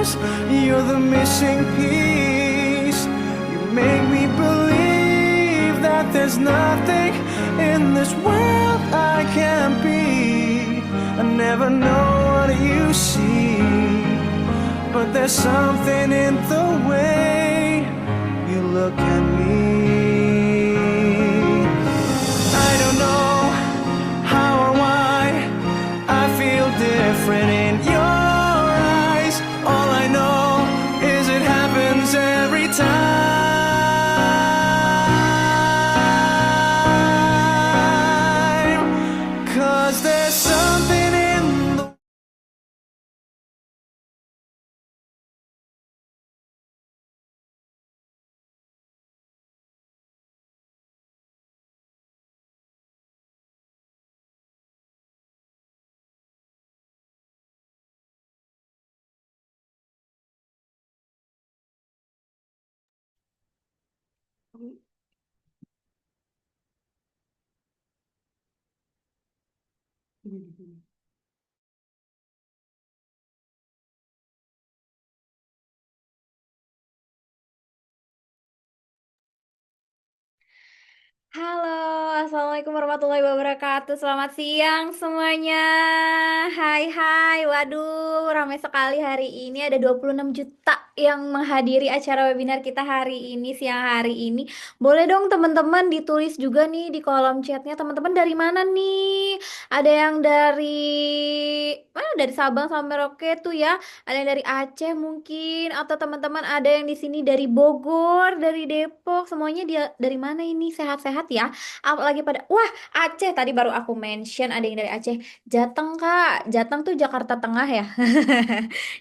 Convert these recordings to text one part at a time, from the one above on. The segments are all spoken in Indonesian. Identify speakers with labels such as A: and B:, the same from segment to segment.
A: close. You're the missing piece. You make me believe that there's nothing in this world I can't be. I never know what you see, but there's something in the way you look at me. I don't know how or why I feel different in your eyes. All I know is it happens every time. 'Cause there's something in the
B: Halo, Assalamualaikum warahmatullahi wabarakatuh. Selamat siang semuanya. Hai, hai. Waduh, ramai sekali hari ini. Ada 26 juta yang menghadiri acara webinar kita hari ini, siang hari ini. Boleh dong teman-teman ditulis juga nih di kolom chatnya. Teman-teman dari mana nih? Ada yang dari mana? Dari Sabang sampai Merauke tuh ya. Ada yang dari Aceh mungkin. Atau teman-teman ada yang di sini dari Bogor, dari Depok. Semuanya dia dari mana ini? Sehat-sehat ya? Apalagi pada wah, Aceh tadi baru aku mention ada yang dari Aceh. Jateng Kak, Jateng tuh Jakarta Tengah ya.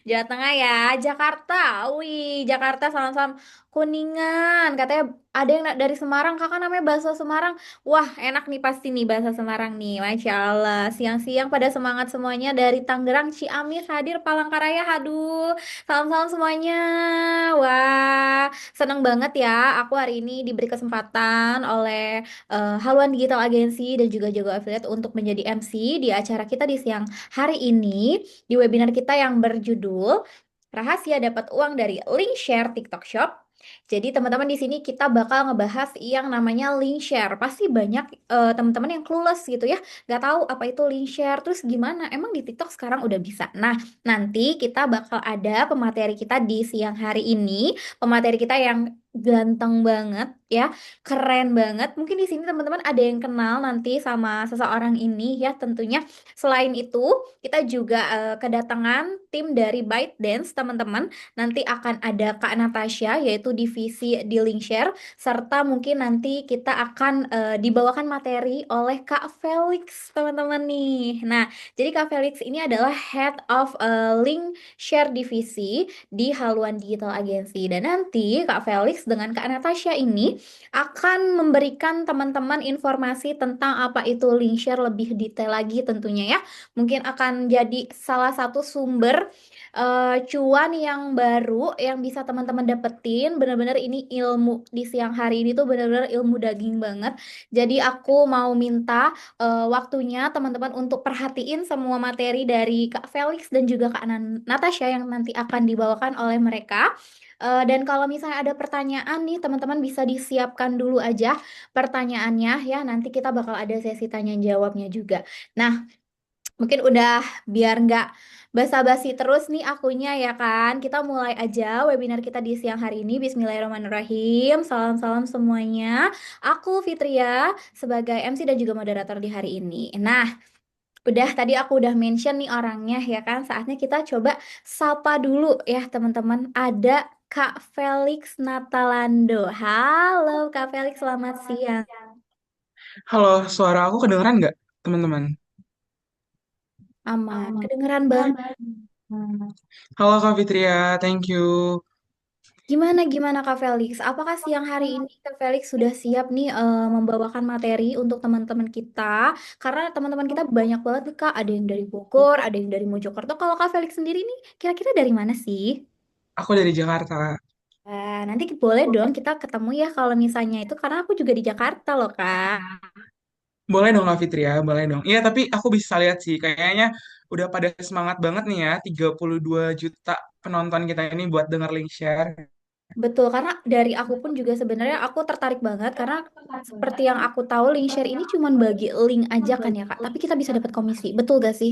B: Jawa Tengah ya, Jakarta. Wih, Jakarta salam-salam. Kuningan, katanya ada yang dari Semarang, kakak namanya bakso Semarang. Wah, enak nih pasti nih bahasa Semarang nih, Masya Allah. Siang-siang pada semangat semuanya dari Tangerang, Ciamis hadir, Palangkaraya, aduh. Salam-salam semuanya. Wah, seneng banget ya. Aku hari ini diberi kesempatan oleh Haluan Digital Agency dan juga Jago Affiliate untuk menjadi MC di acara kita di siang hari ini di webinar kita yang berjudul Rahasia Dapat Uang dari Link Share TikTok Shop. Jadi teman-teman di sini kita bakal ngebahas yang namanya link share. Pasti banyak teman-teman yang clueless gitu ya, nggak tahu apa itu link share. Terus gimana? Emang di TikTok sekarang udah bisa. Nah, nanti kita bakal ada pemateri kita di siang hari ini, pemateri kita yang ganteng banget ya, keren banget. Mungkin di sini teman-teman ada yang kenal nanti sama seseorang ini ya tentunya. Selain itu, kita juga kedatangan tim dari ByteDance teman-teman. Nanti akan ada Kak Natasha yaitu divisi di Linkshare serta mungkin nanti kita akan dibawakan materi oleh Kak Felix teman-teman nih. Nah, jadi Kak Felix ini adalah Head of Linkshare divisi di Haluan Digital Agency dan nanti Kak Felix dengan Kak Natasha ini akan memberikan teman-teman informasi tentang apa itu link share lebih detail lagi tentunya ya. Mungkin akan jadi salah satu sumber cuan yang baru yang bisa teman-teman dapetin. Benar-benar ini ilmu di siang hari ini tuh benar-benar ilmu daging banget. Jadi aku mau minta waktunya teman-teman untuk perhatiin semua materi dari Kak Felix dan juga Kak Natasha yang nanti akan dibawakan oleh mereka. Dan kalau misalnya ada pertanyaan nih, teman-teman bisa disiapkan dulu aja pertanyaannya ya. Nanti kita bakal ada sesi tanya jawabnya juga. Nah, mungkin udah biar nggak basa-basi terus nih akunya ya kan. Kita mulai aja webinar kita di siang hari ini. Bismillahirrahmanirrahim. Salam-salam semuanya. Aku Fitria sebagai MC dan juga moderator di hari ini. Nah, udah tadi aku udah mention nih orangnya ya kan. Saatnya kita coba sapa dulu ya teman-teman. Ada Kak Felix Natalando. Halo Kak Felix, selamat siang.
A: Halo, suara aku kedengeran nggak, teman-teman?
B: Aman, kedengeran banget.
A: Hmm. Halo Kak Fitria, thank you.
B: Gimana gimana Kak Felix? Apakah siang hari ini Kak Felix sudah siap nih membawakan materi untuk teman-teman kita? Karena teman-teman kita banyak banget nih Kak. Ada yang dari Bogor, ada yang dari Mojokerto. Kalau Kak Felix sendiri nih, kira-kira dari mana sih?
A: Aku dari Jakarta.
B: Nanti boleh dong kita ketemu ya kalau misalnya itu karena aku juga di Jakarta loh Kak.
A: Boleh dong Kak Fitria, boleh dong. Iya, tapi aku bisa lihat sih, kayaknya
C: udah pada semangat banget nih ya, 32 juta penonton kita ini buat denger link share.
B: Betul, karena dari aku pun juga sebenarnya aku tertarik banget karena seperti yang aku tahu link share ini cuman bagi link aja kan ya Kak, tapi kita bisa dapat komisi. Betul gak sih?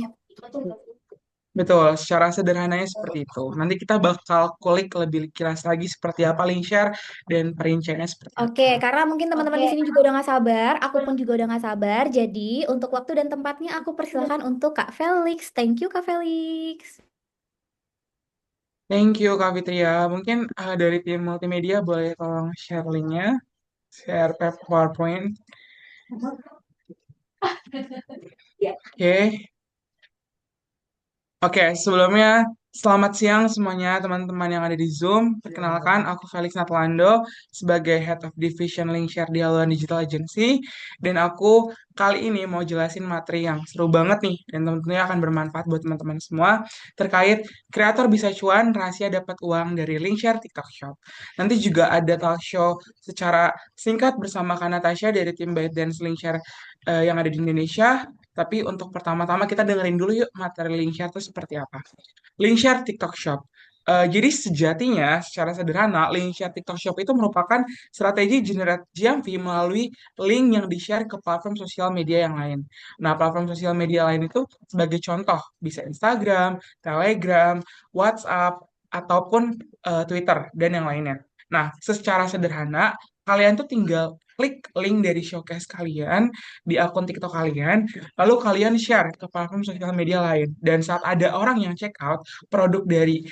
C: Betul, secara sederhananya seperti itu. Nanti kita bakal kulik lebih kilas lagi seperti apa link share dan perinciannya seperti
B: Oke,
C: apa.
B: karena mungkin teman-teman di sini juga udah gak sabar, aku pun juga udah gak sabar. Jadi untuk waktu dan tempatnya aku persilakan untuk Kak Felix. Thank you Kak Felix.
C: Thank you, Kak Fitria. Mungkin dari tim multimedia boleh tolong share linknya, share PowerPoint. Oke. Oke, sebelumnya selamat siang semuanya teman-teman yang ada di Zoom. Perkenalkan, aku Felix Natlando sebagai Head of Division Linkshare di Haluan Digital Agency. Dan aku kali ini mau jelasin materi yang seru banget nih dan tentunya akan bermanfaat buat teman-teman semua terkait kreator bisa cuan, rahasia dapat uang dari Linkshare TikTok Shop. Nanti juga ada talk show secara singkat bersama Kak Natasha dari tim ByteDance Linkshare yang ada di Indonesia. Tapi untuk pertama-tama kita dengerin dulu yuk materi link share itu seperti apa. Link share TikTok Shop. Jadi sejatinya secara sederhana link share TikTok Shop itu merupakan strategi generate GMV melalui link yang di-share ke platform sosial media yang lain. Nah, platform sosial media lain itu sebagai contoh bisa Instagram, Telegram, WhatsApp, ataupun Twitter dan yang lainnya. Nah, secara sederhana kalian tuh tinggal klik link dari showcase kalian di akun TikTok kalian, lalu kalian share ke platform sosial media lain. Dan saat ada orang yang check out produk dari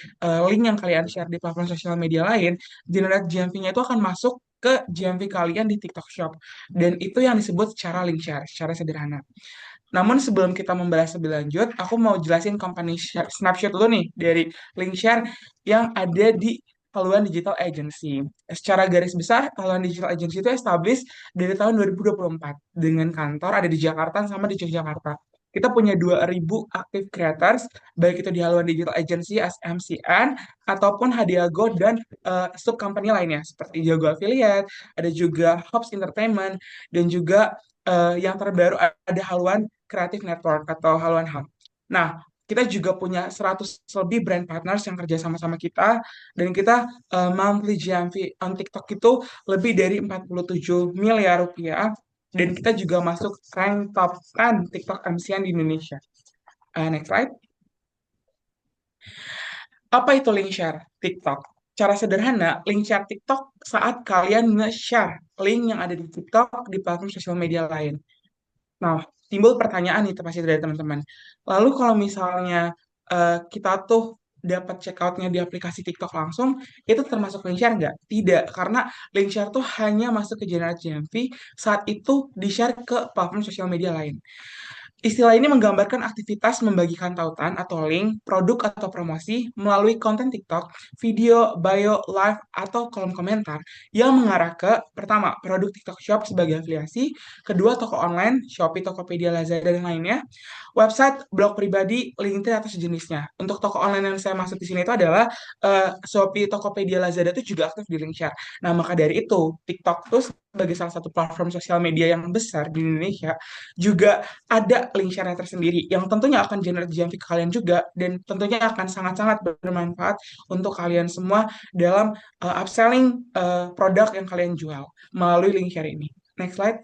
C: link yang kalian share di platform sosial media lain, generate GMV-nya itu akan masuk ke GMV kalian di TikTok Shop. Dan itu yang disebut secara link share, secara sederhana. Namun sebelum kita membahas lebih lanjut, aku mau jelasin company snapshot dulu nih dari link share yang ada di Haluan Digital Agency. Secara garis besar, Haluan Digital Agency itu established dari tahun 2024 dengan kantor ada di Jakarta sama di Yogyakarta. Kita punya 2.000 active creators, baik itu di Haluan Digital Agency as MCN ataupun Hadiago dan sub company lainnya seperti Jago Affiliate, ada juga Hops Entertainment dan juga yang terbaru ada Haluan Creative Network atau Haluan Hub. Nah, kita juga punya 100 lebih brand partners yang kerja sama-sama kita dan kita monthly GMV on TikTok itu lebih dari 47 miliar rupiah dan kita juga masuk rank top 10 TikTok MCN di Indonesia. Next slide. Apa itu link share TikTok? Cara sederhana, link share TikTok saat kalian nge-share link yang ada di TikTok di platform sosial media lain. Nah, timbul pertanyaan nih pasti dari teman-teman. Lalu kalau misalnya kita tuh dapat checkoutnya di aplikasi TikTok langsung, itu termasuk link share nggak? Tidak, karena link share tuh hanya masuk ke generate GMV saat itu di-share ke platform sosial media lain. Istilah ini menggambarkan aktivitas membagikan tautan atau link, produk atau promosi melalui konten TikTok, video, bio, live, atau kolom komentar yang mengarah ke, pertama, produk TikTok Shop sebagai afiliasi, kedua, toko online, Shopee, Tokopedia, Lazada, dan lainnya, website, blog pribadi, LinkedIn, atau sejenisnya. Untuk toko online yang saya maksud di sini itu adalah Shopee, Tokopedia, Lazada itu juga aktif di link share. Nah, maka dari itu, TikTok itu sebagai salah satu platform sosial media yang besar di Indonesia, juga ada link share tersendiri yang tentunya akan generate GMV ke kalian juga dan tentunya akan sangat-sangat bermanfaat untuk kalian semua dalam upselling produk yang kalian jual melalui link share ini. Next slide.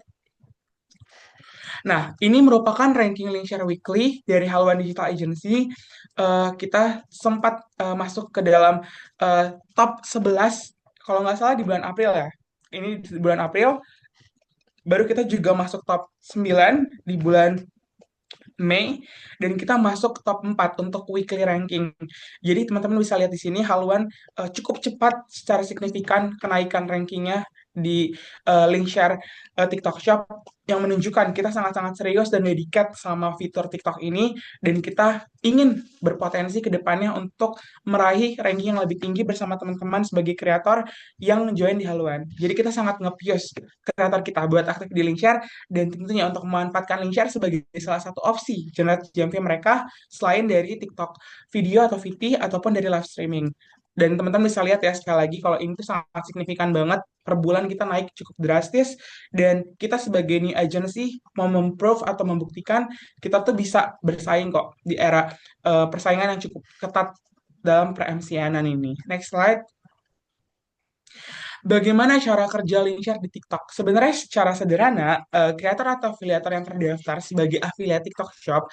C: Nah, ini merupakan ranking link share weekly dari Haluan Digital Agency. Kita sempat masuk ke dalam top 11 kalau nggak salah di bulan April ya. Ini di bulan April. Baru kita juga masuk top 9 di bulan Mei dan kita masuk top 4 untuk weekly ranking. Jadi teman-teman bisa lihat di sini Haluan cukup cepat secara signifikan kenaikan rankingnya di link share TikTok Shop yang menunjukkan kita sangat-sangat serius dan dedikat sama fitur TikTok ini dan kita ingin berpotensi ke depannya untuk meraih ranking yang lebih tinggi bersama teman-teman sebagai kreator yang join di Haluan. Jadi kita sangat nge-push kreator kita buat aktif di link share dan tentunya untuk memanfaatkan link share sebagai salah satu opsi generate GMV mereka selain dari TikTok video atau VT ataupun dari live streaming. Dan teman-teman bisa lihat ya sekali lagi kalau ini tuh sangat signifikan banget per bulan kita naik cukup drastis dan kita sebagai new agency mau memprove atau membuktikan kita tuh bisa bersaing kok di era persaingan yang cukup ketat dalam per-MCN-an ini. Next slide. Bagaimana cara kerja link share di TikTok? Sebenarnya secara sederhana, kreator atau afiliator yang terdaftar sebagai afiliat TikTok Shop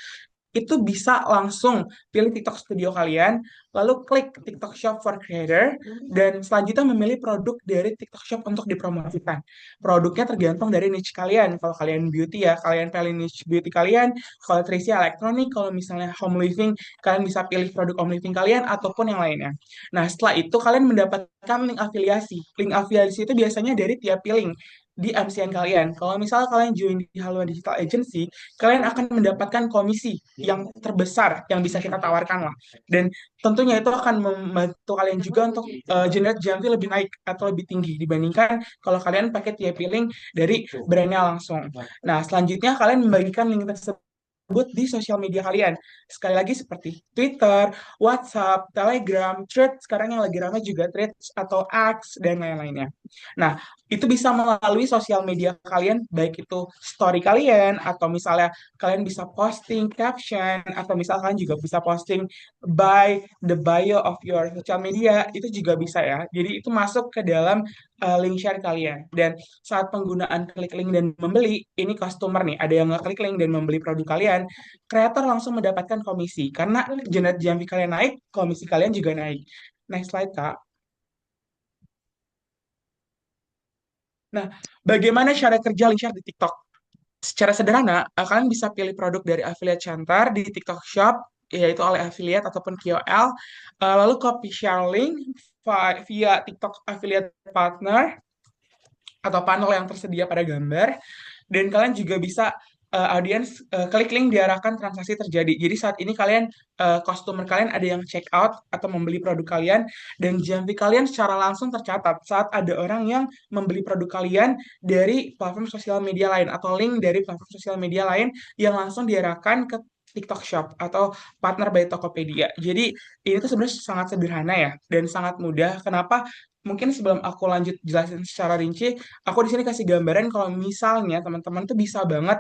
C: itu bisa langsung pilih TikTok Studio kalian, lalu klik TikTok Shop for Creator, dan selanjutnya memilih produk dari TikTok Shop untuk dipromosikan. Produknya tergantung dari niche kalian. Kalau kalian beauty ya, kalian pilih niche beauty kalian. Kalau Tricia elektronik, kalau misalnya home living, kalian bisa pilih produk home living kalian ataupun yang lainnya. Nah, setelah itu kalian mendapatkan link afiliasi. Link afiliasi itu biasanya dari tiap link di MCN kalian. Kalau misalnya kalian join di Haluan Digital Agency, kalian akan mendapatkan komisi yang terbesar yang bisa kita tawarkan lah. Dan tentunya itu akan membantu kalian juga untuk generate JMV lebih naik atau lebih tinggi dibandingkan kalau kalian pakai tiap link dari brandnya langsung. Nah, selanjutnya kalian membagikan link tersebut di sosial media kalian. Sekali lagi seperti Twitter, WhatsApp, Telegram, Threads, sekarang yang lagi ramai juga Threads atau X, dan lain-lainnya. Nah, itu bisa melalui sosial media kalian, baik itu story kalian, atau misalnya kalian bisa posting caption, atau misalkan juga bisa posting by the bio of your social media, itu juga bisa ya. Jadi itu masuk ke dalam link share kalian. Dan saat penggunaan klik link dan membeli, ini customer nih, ada yang ngeklik link dan membeli produk kalian, kreator langsung mendapatkan komisi. Karena generate JMV kalian naik, komisi kalian juga naik. Next slide, Kak. Nah, bagaimana cara kerja link share di TikTok? Secara sederhana, kalian bisa pilih produk dari affiliate Chantar di TikTok Shop, yaitu oleh affiliate ataupun KOL, lalu copy share link via TikTok affiliate partner atau panel yang tersedia pada gambar, dan kalian juga bisa audience klik link diarahkan transaksi terjadi. Jadi saat ini kalian customer kalian ada yang check out atau membeli produk kalian dan JMV kalian secara langsung tercatat saat ada orang yang membeli produk kalian dari platform sosial media lain atau link dari platform sosial media lain yang langsung diarahkan ke TikTok Shop atau partner by Tokopedia. Jadi ini tuh sebenarnya sangat sederhana ya dan sangat mudah. Kenapa? Mungkin sebelum aku lanjut jelasin secara rinci, aku di sini kasih gambaran kalau misalnya teman-teman tuh bisa banget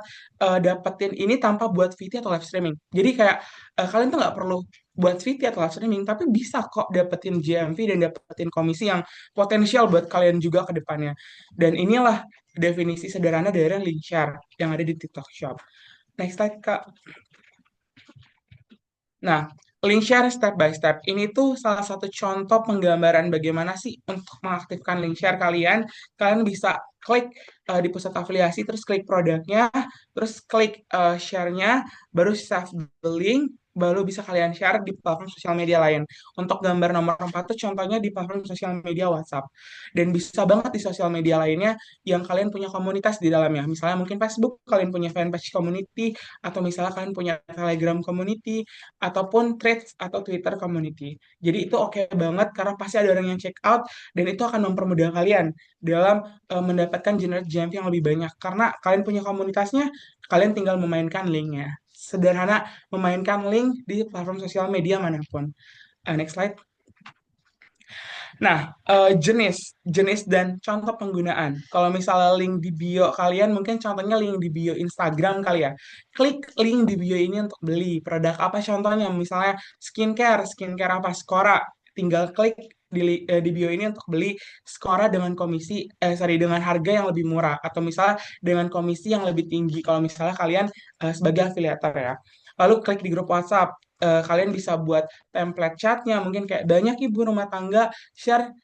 C: dapetin ini tanpa buat VT atau live streaming. Jadi kayak kalian tuh nggak perlu buat VT atau live streaming, tapi bisa kok dapetin GMV dan dapetin komisi yang potensial buat kalian juga ke depannya. Dan inilah definisi sederhana dari link share yang ada di TikTok Shop. Next slide, Kak. Nah, link share step by step ini tuh salah satu contoh penggambaran bagaimana sih untuk mengaktifkan link share kalian. Kalian bisa klik di pusat afiliasi, terus klik produknya, terus klik share-nya, baru save the link, baru bisa kalian share di platform sosial media lain. Untuk gambar nomor 4 tuh contohnya di platform sosial media WhatsApp. Dan bisa banget di sosial media lainnya yang kalian punya komunitas di dalamnya. Misalnya mungkin Facebook, kalian punya fanpage community, atau misalnya kalian punya Telegram community, ataupun Threads atau Twitter community. Jadi itu oke banget karena pasti ada orang yang check out dan itu akan mempermudah kalian dalam mendapatkan generate JMP yang lebih banyak karena kalian punya komunitasnya, kalian tinggal memainkan linknya. Sederhana memainkan link di platform sosial media manapun. Next slide. Nah, jenis dan contoh penggunaan. Kalau misalnya link di bio kalian, mungkin contohnya link di bio Instagram kali ya. Klik link di bio ini untuk beli produk apa contohnya, misalnya skincare apa, Skora. Tinggal klik di bio ini untuk beli Skora dengan dengan harga yang lebih murah atau misalnya dengan komisi yang lebih tinggi kalau misalnya kalian sebagai afiliator ya. Lalu klik di grup WhatsApp, kalian bisa buat template chatnya, mungkin kayak banyak ibu rumah tangga share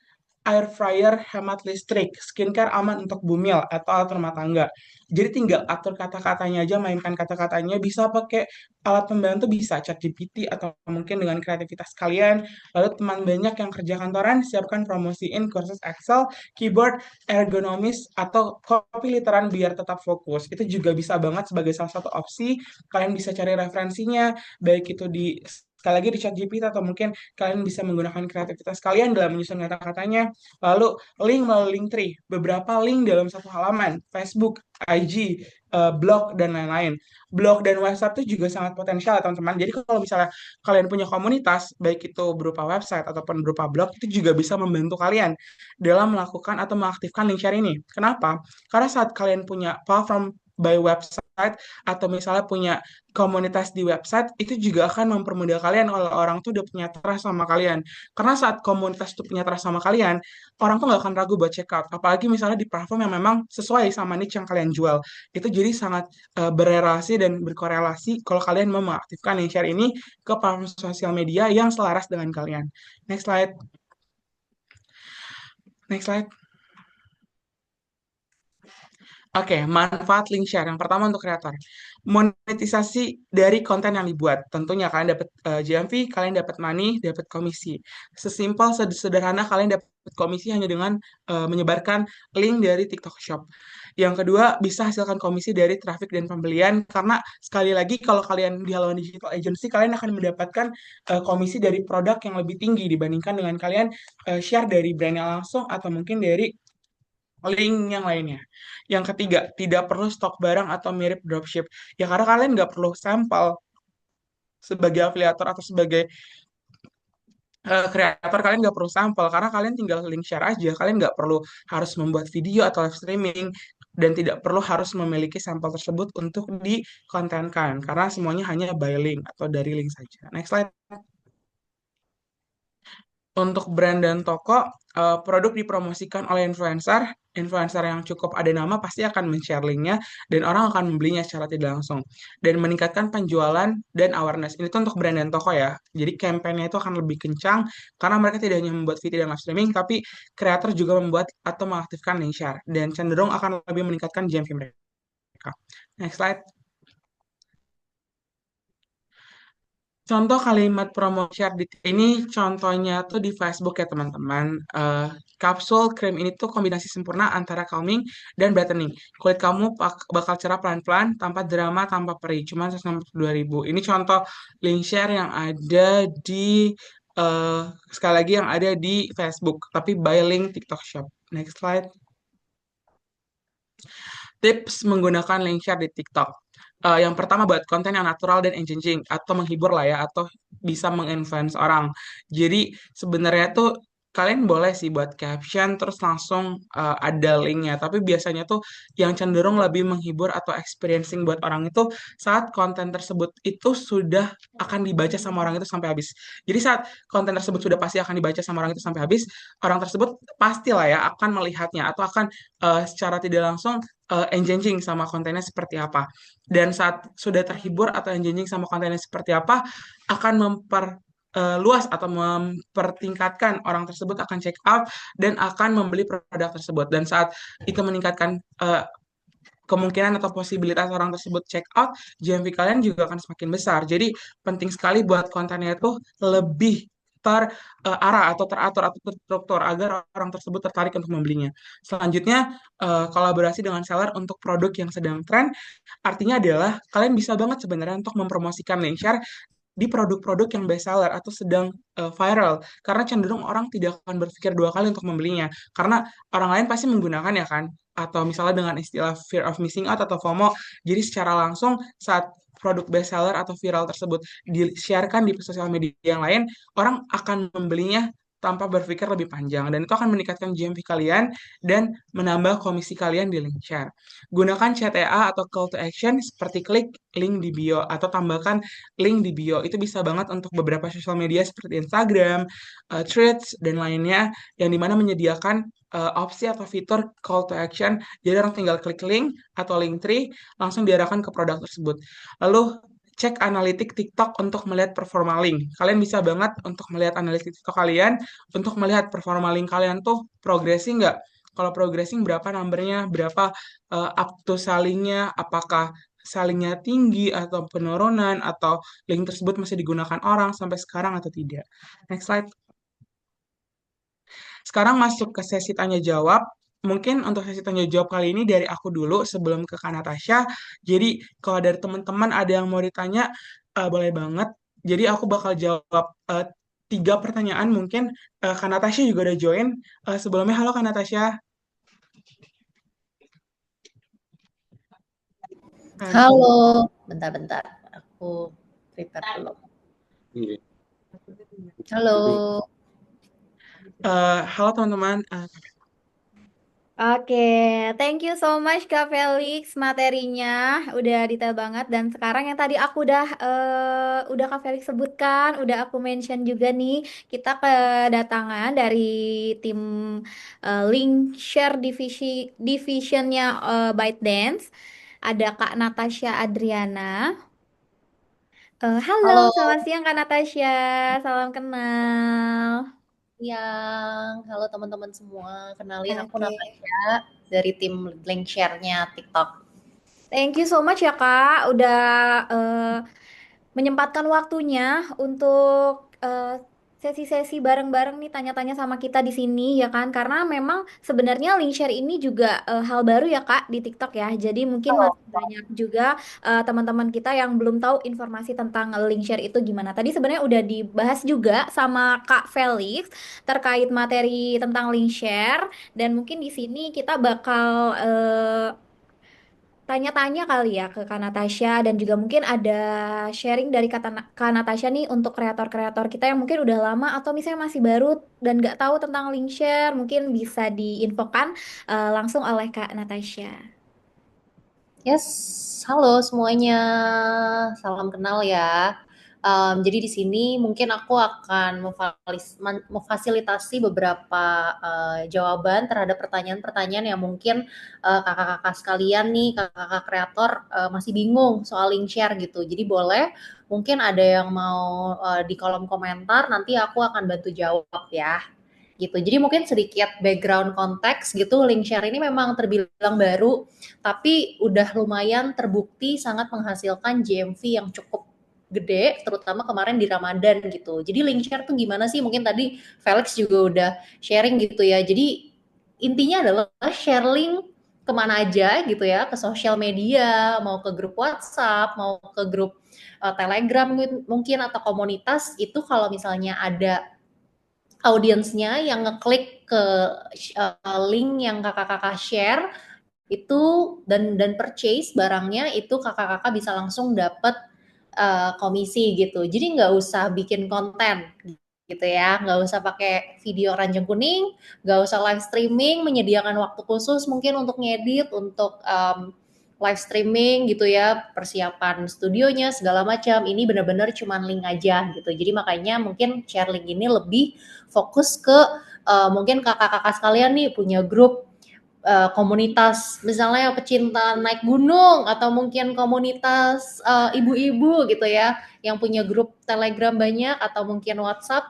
C: air fryer hemat listrik, skincare aman untuk bumil atau alat rumah tangga. Jadi tinggal atur kata-katanya aja, mainkan kata-katanya, bisa pakai alat pembantu, bisa ChatGPT atau mungkin dengan kreativitas kalian. Lalu teman banyak yang kerja kantoran, siapkan promosiin kursus Excel, keyboard, ergonomis, atau copy literan biar tetap fokus. Itu juga bisa banget sebagai salah satu opsi. Kalian bisa cari referensinya, baik itu di sekali lagi di ChatGPT atau mungkin kalian bisa menggunakan kreativitas kalian dalam menyusun kata-katanya. Lalu link melalui Linktree, beberapa link dalam satu halaman, Facebook, IG, blog dan lain-lain. Blog dan website itu juga sangat potensial ya teman-teman. Jadi kalau misalnya kalian punya komunitas, baik itu berupa website ataupun berupa blog, itu juga bisa membantu kalian dalam melakukan atau mengaktifkan link share ini. Kenapa? Karena saat kalian punya platform by website atau misalnya punya komunitas di website, itu juga akan mempermudah kalian kalau orang tuh udah punya trust sama kalian. Karena saat komunitas tuh punya trust sama kalian, orang tuh nggak akan ragu buat check out. Apalagi misalnya di platform yang memang sesuai sama niche yang kalian jual. Itu jadi sangat berrelasi dan berkorelasi kalau kalian mau mengaktifkan link share ini ke platform sosial media yang selaras dengan kalian. Next slide. Next slide. Oke, manfaat link share. Yang pertama untuk kreator. Monetisasi dari konten yang dibuat. Tentunya kalian dapat GMV, kalian dapat money, dapat komisi. Sesimpel, sederhana kalian dapat komisi hanya dengan menyebarkan link dari TikTok Shop. Yang kedua, bisa hasilkan komisi dari traffic dan pembelian. Karena sekali lagi, kalau kalian di Haluan Digital Agency, kalian akan mendapatkan komisi dari produk yang lebih tinggi dibandingkan dengan kalian share dari brandnya langsung atau mungkin dari link yang lainnya. Yang ketiga, tidak perlu stok barang atau mirip dropship. Ya karena kalian nggak perlu sampel sebagai afiliator atau sebagai kreator, kalian nggak perlu sampel karena kalian tinggal link share aja. Kalian nggak perlu harus membuat video atau live streaming dan tidak perlu harus memiliki sampel tersebut untuk dikontenkan karena semuanya hanya by link atau dari link saja. Next slide. Untuk brand dan toko, produk dipromosikan oleh influencer. Influencer yang cukup ada nama pasti akan men-share linknya dan orang akan membelinya secara tidak langsung. Dan meningkatkan penjualan dan awareness. Ini tuh untuk brand dan toko ya. Jadi campaign-nya itu akan lebih kencang karena mereka tidak hanya membuat video dan live streaming, tapi kreator juga membuat atau mengaktifkan link share. Dan cenderung akan lebih meningkatkan GMV mereka. Next slide. Contoh kalimat promo share di ini contohnya tuh di Facebook ya teman-teman. Kapsul krim ini tuh kombinasi sempurna antara calming dan brightening. Kulit kamu bakal cerah pelan-pelan, tanpa drama, tanpa perih. Cuma 162.000. Ini contoh link share yang ada di eh, sekali lagi yang ada di Facebook, tapi by link TikTok Shop. Next slide. Tips menggunakan link share di TikTok. Yang pertama buat konten yang natural dan engaging atau menghibur lah ya atau bisa menginfluence orang. Jadi sebenarnya tuh kalian boleh sih buat caption terus langsung ada linknya. Tapi biasanya tuh yang cenderung lebih menghibur atau experiencing buat orang itu saat konten tersebut itu sudah akan dibaca sama orang itu sampai habis. Jadi saat konten tersebut sudah pasti akan dibaca sama orang itu sampai habis, orang tersebut pastilah ya akan melihatnya atau akan secara tidak langsung engaging sama kontennya seperti apa. Dan saat sudah terhibur atau engaging sama kontennya seperti apa, akan luas atau mempertingkatkan orang tersebut akan check out dan akan membeli produk tersebut. Dan saat itu meningkatkan kemungkinan atau posibilitas orang tersebut check out, GMV kalian juga akan semakin besar. Jadi penting sekali buat kontennya itu lebih terarah atau teratur atau terstruktur agar orang tersebut tertarik untuk membelinya. Selanjutnya, kolaborasi dengan seller untuk produk yang sedang tren, artinya adalah kalian bisa banget sebenarnya untuk mempromosikan link share di produk-produk yang best seller atau sedang viral karena cenderung orang tidak akan berpikir dua kali untuk membelinya karena orang lain pasti menggunakan ya kan atau misalnya dengan istilah fear of missing out atau FOMO, jadi secara langsung saat produk best seller atau viral tersebut di-sharekan di sosial media yang lain, orang akan membelinya tanpa berpikir lebih panjang dan itu akan meningkatkan GMV kalian dan menambah komisi kalian di link share. Gunakan CTA atau call to action seperti klik link di bio atau tambahkan link di bio. Itu bisa banget untuk beberapa sosial media seperti Instagram, Threads, dan lainnya yang dimana menyediakan opsi atau fitur call to action. Jadi orang tinggal klik link atau link tree langsung diarahkan ke produk tersebut. Lalu cek analitik TikTok untuk melihat performa link. Kalian bisa banget untuk melihat analitik TikTok kalian, untuk melihat performa link kalian tuh progressing nggak? Kalau progressing berapa numbernya, berapa up to sellingnya, apakah sellingnya tinggi atau penurunan, atau link tersebut masih digunakan orang sampai sekarang atau tidak. Next slide. Sekarang masuk ke sesi tanya jawab. Mungkin untuk sesi tanya jawab kali ini dari aku dulu sebelum ke Kak Natasha. Jadi kalau dari teman-teman ada yang mau ditanya, boleh banget. Jadi aku bakal jawab 3 pertanyaan mungkin. Kak Natasha juga udah join. Sebelumnya, halo Kak Natasha. Oke.
D: Halo, bentar-bentar, aku prepare dulu. Halo.
C: Halo teman-teman.
B: Oke, thank you so much Kak Felix, materinya udah detail banget dan sekarang yang tadi aku udah Kak Felix sebutkan, udah aku mention juga nih, kita kedatangan dari tim link share divisionnya ByteDance. Ada Kak Natasha Adriana. Halo,
D: Halo,
B: selamat siang Kak Natasha, salam kenal.
D: halo teman-teman semua. Kenalin aku
B: Oke.
D: Natasha dari tim link share-nya TikTok.
B: Thank you so much ya Kak, udah eh, menyempatkan waktunya untuk sesi-sesi bareng-bareng nih tanya-tanya sama kita di sini ya kan. Karena memang sebenarnya link share ini juga hal baru ya Kak di TikTok ya. Jadi mungkin
D: Halo.
B: masih banyak juga teman-teman kita yang belum tahu informasi tentang link share itu gimana. Tadi sebenarnya udah dibahas juga sama Kak Felix terkait materi tentang link share dan mungkin di sini kita bakal tanya-tanya kali ya ke Kak Natasha dan juga mungkin ada sharing dari Kak Natasha nih untuk kreator-kreator kita yang mungkin udah lama atau misalnya masih baru dan nggak tahu tentang link share mungkin bisa diinfokan langsung oleh Kak Natasha.
D: Yes, halo semuanya. Salam kenal ya. Jadi di sini mungkin aku akan memfasilitasi beberapa jawaban terhadap pertanyaan-pertanyaan yang mungkin kakak-kakak sekalian nih, kakak-kakak kreator masih bingung soal link share gitu. Jadi boleh mungkin ada yang mau di kolom komentar, nanti aku akan bantu jawab ya gitu. Jadi mungkin sedikit background konteks gitu, link share ini memang terbilang baru, tapi udah lumayan terbukti sangat menghasilkan GMV yang cukup gede, terutama kemarin di Ramadan gitu. Jadi link share tuh gimana sih? Mungkin tadi Felix juga udah sharing gitu ya. Jadi intinya adalah share link kemana aja gitu ya, ke sosial media, mau ke grup WhatsApp, mau ke grup Telegram mungkin atau komunitas itu kalau misalnya ada audiensnya yang ngeklik ke link yang kakak-kakak share itu dan purchase barangnya itu kakak-kakak bisa langsung dapat komisi gitu. Jadi nggak usah bikin konten gitu ya, nggak usah pakai video ranjang kuning, nggak usah live streaming, menyediakan waktu khusus mungkin untuk ngedit, untuk live streaming gitu ya, persiapan studionya segala macam. Ini benar-benar cuman link aja gitu. Jadi makanya mungkin share link ini lebih fokus ke mungkin kakak-kakak sekalian nih punya grup komunitas misalnya pecinta naik gunung atau mungkin komunitas ibu-ibu gitu ya yang punya grup Telegram banyak atau mungkin WhatsApp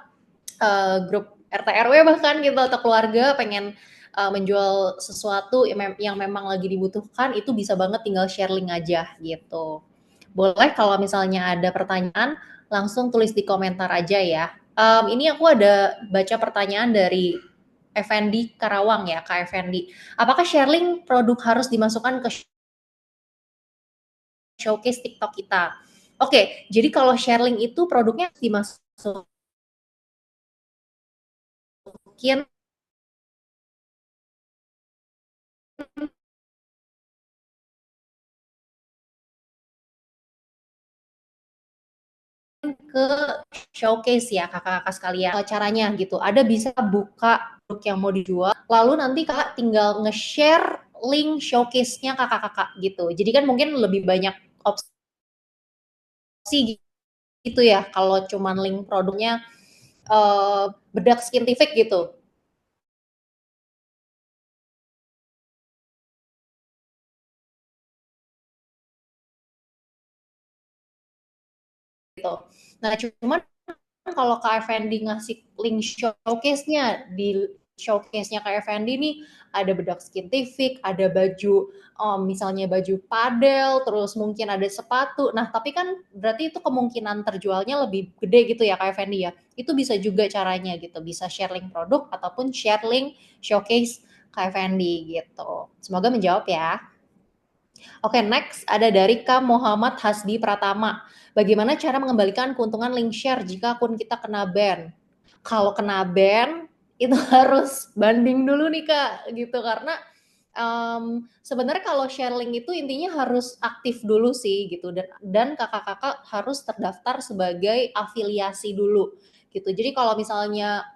D: grup RT RW bahkan gitu atau keluarga pengen menjual sesuatu yang memang lagi dibutuhkan itu bisa banget tinggal share link aja gitu. Boleh kalau misalnya ada pertanyaan langsung tulis di komentar aja ya. Ini aku ada baca pertanyaan dari Effendi Karawang ya, Kak Effendi. Apakah sharing produk harus dimasukkan ke showcase TikTok kita? Oke, jadi kalau sharing itu produknya dimasukin ke showcase ya kakak-kakak sekalian. Caranya gitu, ada bisa buka produk yang mau dijual, lalu nanti kakak tinggal nge-share link showcase-nya kakak-kakak gitu. Jadi kan mungkin lebih banyak opsi gitu ya kalau cuman link produknya bedak scientific gitu. Gitu. Nah, cuman kalau Kak Effendi ngasih link showcase-nya di showcase-nya Kak Effendi nih ada bedak scientific, ada baju misalnya baju padel, terus mungkin ada sepatu. Nah, tapi kan berarti itu kemungkinan terjualnya lebih gede gitu ya Kak Effendi ya. Itu bisa juga caranya gitu, bisa share link produk ataupun share link showcase Kak Effendi gitu. Semoga menjawab ya. Oke, next ada dari Kak Muhammad Hasbi Pratama. Bagaimana cara mengembalikan keuntungan link share jika akun kita kena ban? Kalau kena ban, itu harus banding dulu nih Kak, gitu. Karena sebenarnya kalau share link itu intinya harus aktif dulu sih gitu, dan kakak-kakak harus terdaftar sebagai afiliasi dulu gitu. Jadi kalau misalnya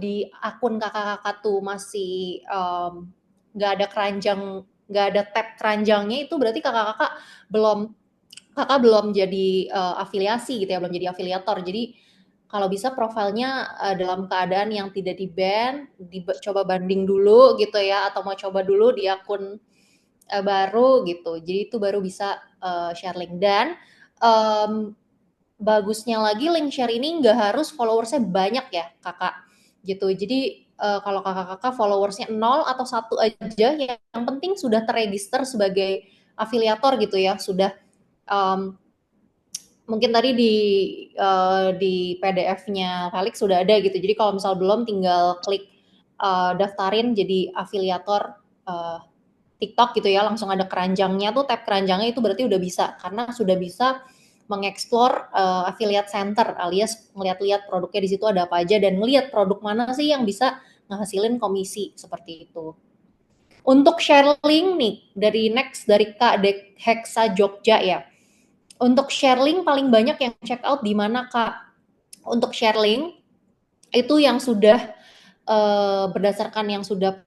D: di akun kakak-kakak tuh masih nggak ada keranjang, nggak ada tab keranjangnya, itu berarti belum kakak belum jadi afiliasi gitu ya, belum jadi afiliator. Jadi kalau bisa profilnya dalam keadaan yang tidak di-ban, coba banding dulu gitu ya, atau mau coba dulu di akun baru gitu. Jadi itu baru bisa share link. Dan bagusnya lagi link share ini nggak harus followersnya banyak ya kakak gitu. Jadi kalau kakak-kakak followersnya 0 atau 1 aja, yang penting sudah terregister sebagai afiliator gitu ya, sudah mungkin tadi di PDF-nya Felix sudah ada gitu. Jadi kalau misal belum, tinggal klik daftarin jadi afiliator TikTok gitu ya, langsung ada keranjangnya tuh, tab keranjangnya itu berarti udah bisa, karena sudah bisa mengeksplor affiliate center, alias ngeliat-liat produknya di situ ada apa aja, dan ngeliat produk mana sih yang bisa ngehasilin komisi seperti itu. Untuk share link nih dari Kak Dek Hexa Jogja ya. Untuk share link paling banyak yang check out di mana Kak? Untuk share link itu yang sudah berdasarkan yang sudah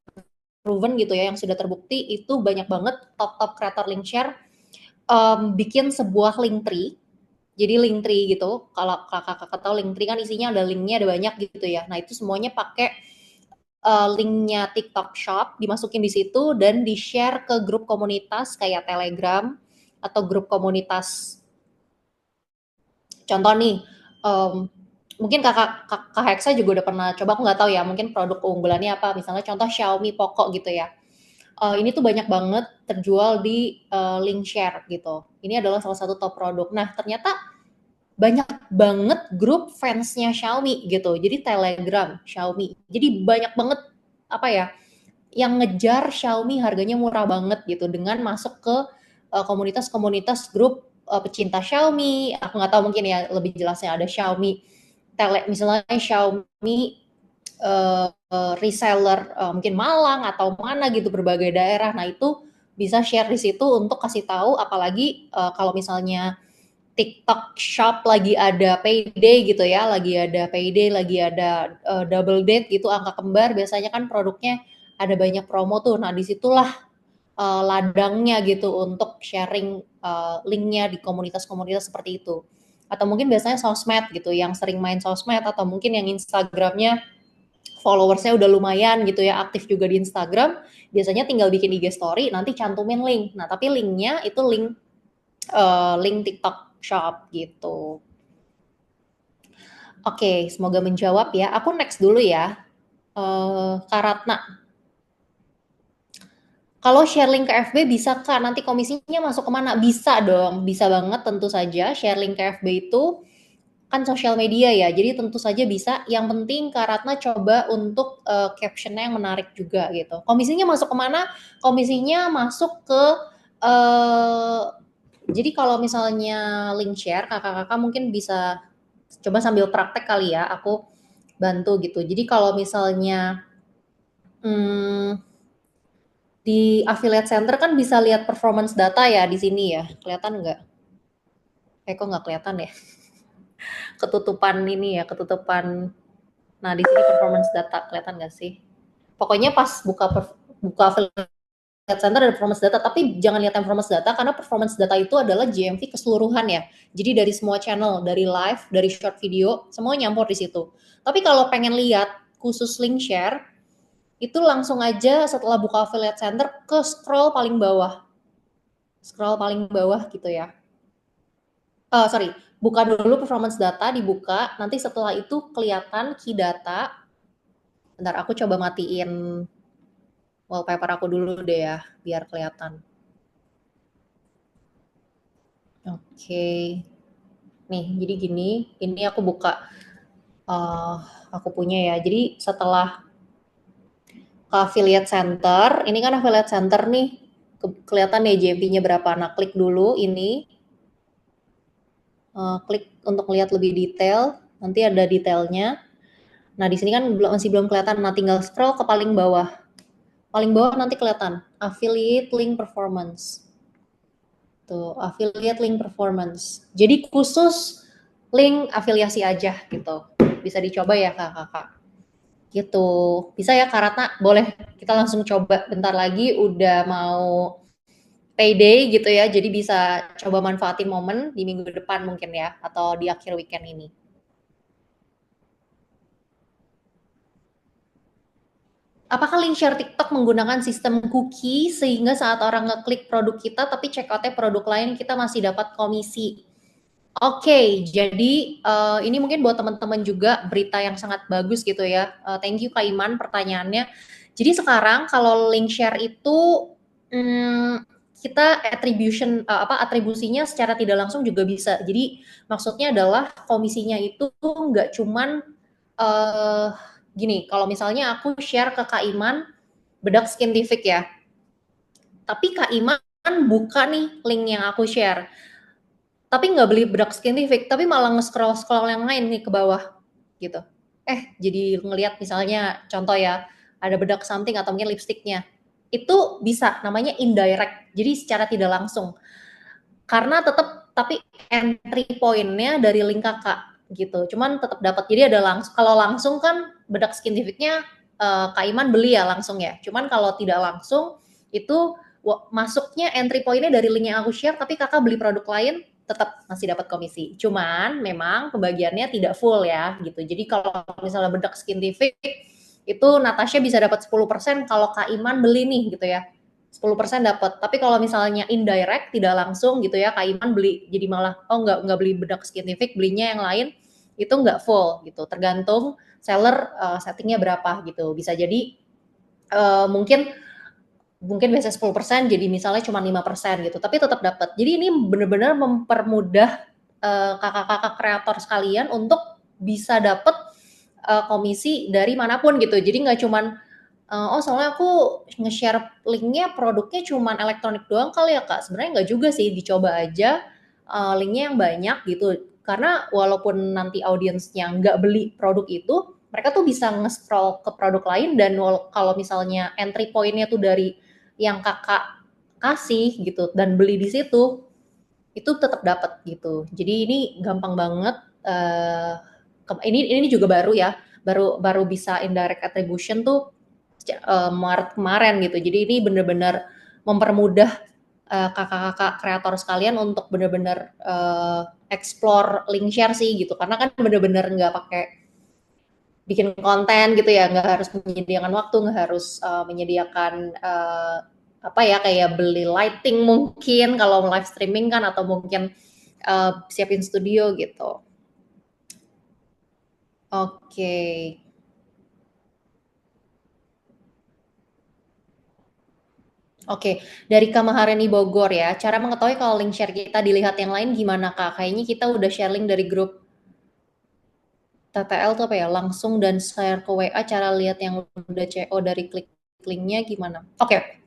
D: proven gitu ya, yang sudah terbukti, itu banyak banget top creator link share bikin sebuah link tree. Jadi link tree gitu, kalau kakak-kakak tahu link tree kan isinya ada linknya, ada banyak gitu ya. Nah itu semuanya pakai linknya TikTok Shop, dimasukin di situ dan di-share ke grup komunitas kayak Telegram atau grup komunitas. Contoh nih, mungkin kakak Hexa juga udah pernah coba, aku nggak tahu ya, mungkin produk keunggulannya apa, misalnya contoh Xiaomi Poco gitu ya. Ini tuh banyak banget terjual di link share gitu. Ini adalah salah satu top produk. Nah ternyata banyak banget grup fansnya Xiaomi gitu. Jadi Telegram Xiaomi. Jadi banyak banget apa ya, yang ngejar Xiaomi harganya murah banget gitu, dengan masuk ke komunitas-komunitas grup pecinta Xiaomi. Aku nggak tahu, mungkin ya lebih jelasnya ada Xiaomi misalnya Xiaomi reseller mungkin Malang atau mana gitu, berbagai daerah. Nah itu bisa share di situ untuk kasih tahu, apalagi kalau misalnya TikTok Shop lagi ada payday gitu ya, lagi ada payday, lagi ada double date gitu, angka kembar, biasanya kan produknya ada banyak promo tuh. Nah disitulah ladangnya gitu untuk sharing linknya di komunitas-komunitas seperti itu. Atau mungkin biasanya sosmed gitu, yang sering main sosmed, atau mungkin yang Instagramnya followersnya udah lumayan gitu ya, aktif juga di Instagram, biasanya tinggal bikin IG story, nanti cantumin link. Nah tapi linknya itu link TikTok Shop gitu. Oke, semoga menjawab ya. Aku next dulu ya. Kak Ratna, kalau share link ke FB bisa Kak, nanti komisinya masuk kemana? Bisa dong, bisa banget tentu saja. Share link ke FB itu kan sosial media ya, jadi tentu saja bisa. Yang penting Kak Ratna coba untuk captionnya yang menarik juga gitu. Komisinya masuk kemana? Komisinya masuk ke jadi kalau misalnya link share, kakak-kakak mungkin bisa coba sambil praktek kali ya, aku bantu gitu. Jadi kalau misalnya di affiliate center kan bisa lihat performance data ya di sini ya, kelihatan nggak? Kok nggak kelihatan ya? Ketutupan ini ya, ketutupan. Nah di sini performance data kelihatan nggak sih? Pokoknya pas buka affiliate center ada performance data, tapi jangan lihat performance data, karena performance data itu adalah GMV keseluruhan ya. Jadi dari semua channel, dari live, dari short video, semua nyampur di situ. Tapi kalau pengen lihat khusus link share, itu langsung aja setelah buka affiliate center ke scroll paling bawah. Scroll paling bawah gitu ya. Sorry, buka dulu performance data, dibuka, nanti setelah itu kelihatan key data. Bentar, aku coba matiin wallpaper aku dulu deh ya, biar kelihatan. Oke. Nih, jadi gini, ini aku buka, aku punya ya. Jadi setelah ke affiliate center, ini kan affiliate center nih, kelihatan nih GMV-nya berapa. Nah, klik dulu ini, klik untuk lihat lebih detail, nanti ada detailnya. Nah, di sini kan masih belum kelihatan, nah tinggal scroll ke paling bawah. Paling bawah nanti kelihatan affiliate link performance. Tuh, affiliate link performance. Jadi khusus link afiliasi aja gitu. Bisa dicoba ya kakak-kakak. Gitu. Bisa ya Kak Ratna? Boleh kita langsung coba bentar lagi udah mau payday gitu ya. Jadi bisa coba manfaatin momen di minggu depan mungkin ya atau di akhir weekend ini. Apakah link share TikTok menggunakan sistem cookie sehingga saat orang ngeklik produk kita tapi checkoutnya produk lain kita masih dapat komisi? Oke, jadi ini mungkin buat teman-teman juga berita yang sangat bagus gitu ya. Thank you Kak Iman pertanyaannya. Jadi sekarang kalau link share itu kita atribusinya secara tidak langsung juga bisa. Jadi maksudnya adalah komisinya itu nggak cuman uh, gini. Kalau misalnya aku share ke Kak Iman bedak skintific ya, tapi Kak Iman buka nih link yang aku share tapi nggak beli bedak skintific, tapi malah nge-scroll yang lain nih ke bawah gitu. Jadi ngelihat misalnya contoh ya, ada bedak something atau mungkin lipstiknya. Itu bisa namanya indirect. Jadi secara tidak langsung. Karena tetap tapi entry point-nya dari link kakak gitu. Cuman tetap dapat. Jadi ada langsung. Kalau langsung kan bedak skintificnya Kak Iman beli ya langsung ya. Cuman kalau tidak langsung itu masuknya entry point-nya dari link yang aku share tapi kakak beli produk lain tetap masih dapat komisi. Cuman memang pembagiannya tidak full ya gitu. Jadi kalau misalnya bedak skintific itu Natasha bisa dapat 10% kalau Kak Iman beli nih gitu ya. 10% dapat. Tapi kalau misalnya indirect tidak langsung gitu ya, Kak Iman beli jadi malah nggak beli bedak skintific, belinya yang lain itu nggak full gitu. Tergantung seller settingnya berapa gitu. Bisa jadi mungkin biasa 10% jadi misalnya cuma 5% gitu, tapi tetap dapat. Jadi ini benar-benar mempermudah kakak-kakak kreator sekalian untuk bisa dapat komisi dari manapun gitu. Jadi nggak cuman soalnya aku nge-share linknya produknya cuman elektronik doang kali ya Kak. Sebenarnya nggak juga sih, dicoba aja linknya yang banyak gitu. Karena walaupun nanti audiensnya nggak beli produk itu, mereka tuh bisa nge-scroll ke produk lain dan kalau misalnya entry point-nya tuh dari yang kakak kasih gitu dan beli di situ, itu tetap dapat gitu. Jadi ini gampang banget. Ini juga baru ya, baru bisa indirect attribution tuh Maret kemarin gitu. Jadi ini benar-benar mempermudah kakak-kakak kreator sekalian untuk benar-benar explore link share sih gitu. Karena kan benar-benar nggak pakai bikin konten gitu ya, nggak harus menyediakan waktu, nggak harus menyediakan apa ya kayak beli lighting mungkin kalau live streaming kan atau mungkin siapin studio gitu. Oke. Oke, dari Kak Maharani Bogor ya. Cara mengetahui kalau link share kita dilihat yang lain gimana Kak? Kayaknya kita udah share link dari grup TTL tuh apa ya? Langsung dan share ke WA cara lihat yang udah CO dari klik linknya gimana? Oke,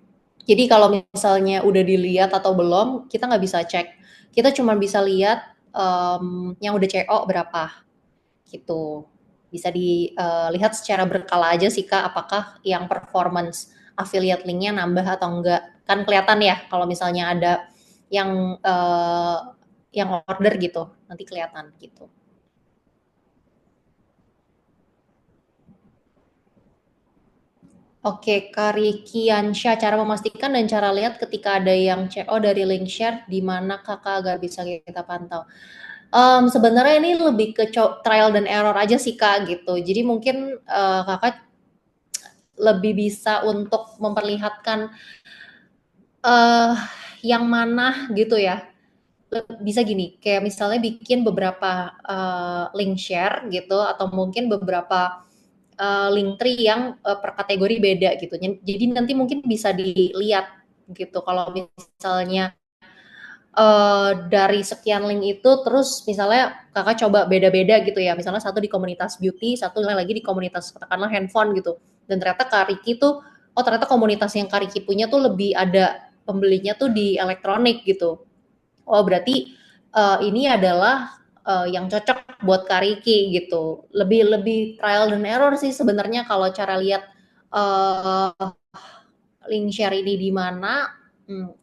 D: jadi kalau misalnya udah dilihat atau belum, kita nggak bisa cek. Kita cuma bisa lihat yang udah CO berapa gitu. Bisa dilihat secara berkala aja sih Kak, apakah yang performance affiliate linknya nambah atau enggak. Kan kelihatan ya kalau misalnya ada yang order gitu, nanti kelihatan gitu. Oke, Karikiansha, cara memastikan dan cara lihat ketika ada yang CO dari link share, di mana kakak agar bisa kita pantau. Sebenarnya ini lebih ke trial dan error aja sih kak gitu. Jadi mungkin kakak lebih bisa untuk memperlihatkan yang mana gitu ya. Bisa gini, kayak misalnya bikin beberapa link share gitu, atau mungkin beberapa link tree yang per kategori beda gitu. Jadi nanti mungkin bisa dilihat gitu. Kalau misalnya dari sekian link itu terus misalnya kakak coba beda-beda gitu ya, misalnya satu di komunitas beauty, satu lagi di komunitas katakanlah handphone gitu, dan ternyata Kak Riki tuh ternyata komunitas yang Kak Riki punya tuh lebih ada pembelinya tuh di elektronik gitu. Berarti ini adalah yang cocok buat Kak Riki gitu. Lebih trial dan error sih sebenarnya kalau cara lihat link share ini di mana?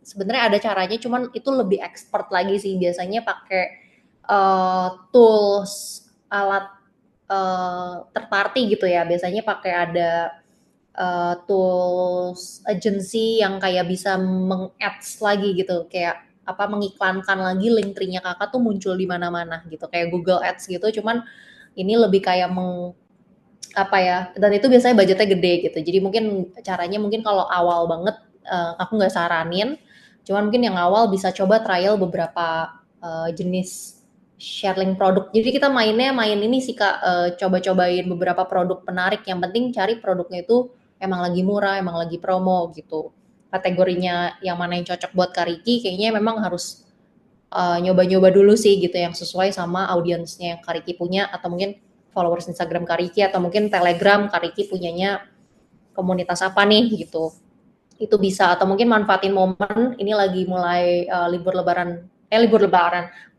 D: Sebenarnya ada caranya, cuman itu lebih expert lagi sih. Biasanya pakai tools alat third party gitu ya. Biasanya pakai ada tools agency yang kayak bisa meng-ads lagi gitu, kayak apa mengiklankan lagi link tree-nya kakak tuh muncul di mana-mana gitu, kayak Google Ads gitu. Cuman ini lebih kayak apa ya, dan itu biasanya budgetnya gede gitu. Jadi mungkin caranya mungkin kalau awal banget aku nggak saranin, cuman mungkin yang awal bisa coba trial beberapa jenis sharing produk. Jadi kita main ini sih kak, coba-cobain beberapa produk menarik. Yang penting cari produknya itu emang lagi murah, emang lagi promo gitu. Kategorinya yang mana yang cocok buat Kak Riki, kayaknya memang harus nyoba-nyoba dulu sih gitu yang sesuai sama audiensnya yang Kak Riki punya, atau mungkin followers Instagram Kak Riki, atau mungkin Telegram Kak Riki punyanya komunitas apa nih gitu. Itu bisa, atau mungkin manfaatin momen ini lagi mulai libur lebaran,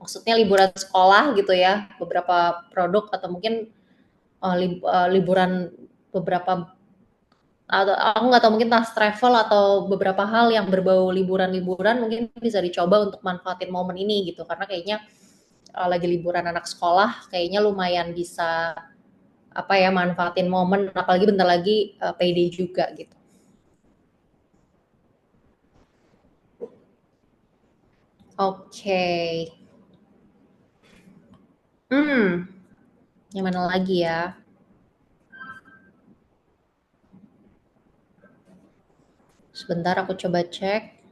D: maksudnya liburan sekolah gitu ya, beberapa produk atau mungkin liburan beberapa, atau aku nggak tahu mungkin tas travel atau beberapa hal yang berbau liburan-liburan mungkin bisa dicoba untuk manfaatin momen ini gitu, karena kayaknya lagi liburan anak sekolah kayaknya lumayan bisa apa ya manfaatin momen, apalagi bentar lagi payday juga gitu. Oke. Yang mana lagi ya? Sebentar aku coba cek.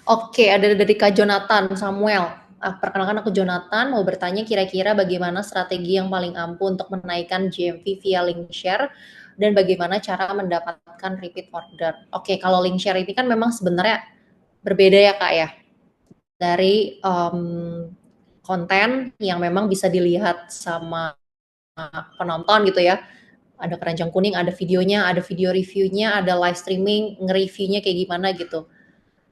D: Oke, ada dari Kak Jonathan Samuel. Perkenalkan aku Jonathan, mau bertanya kira-kira bagaimana strategi yang paling ampuh untuk menaikkan GMV via link share dan bagaimana cara mendapatkan repeat order. Oke, kalau link share ini kan memang sebenarnya berbeda ya Kak ya, dari konten yang memang bisa dilihat sama penonton gitu ya. Ada keranjang kuning, ada videonya, ada video reviewnya, ada live streaming, nge-reviewnya kayak gimana gitu.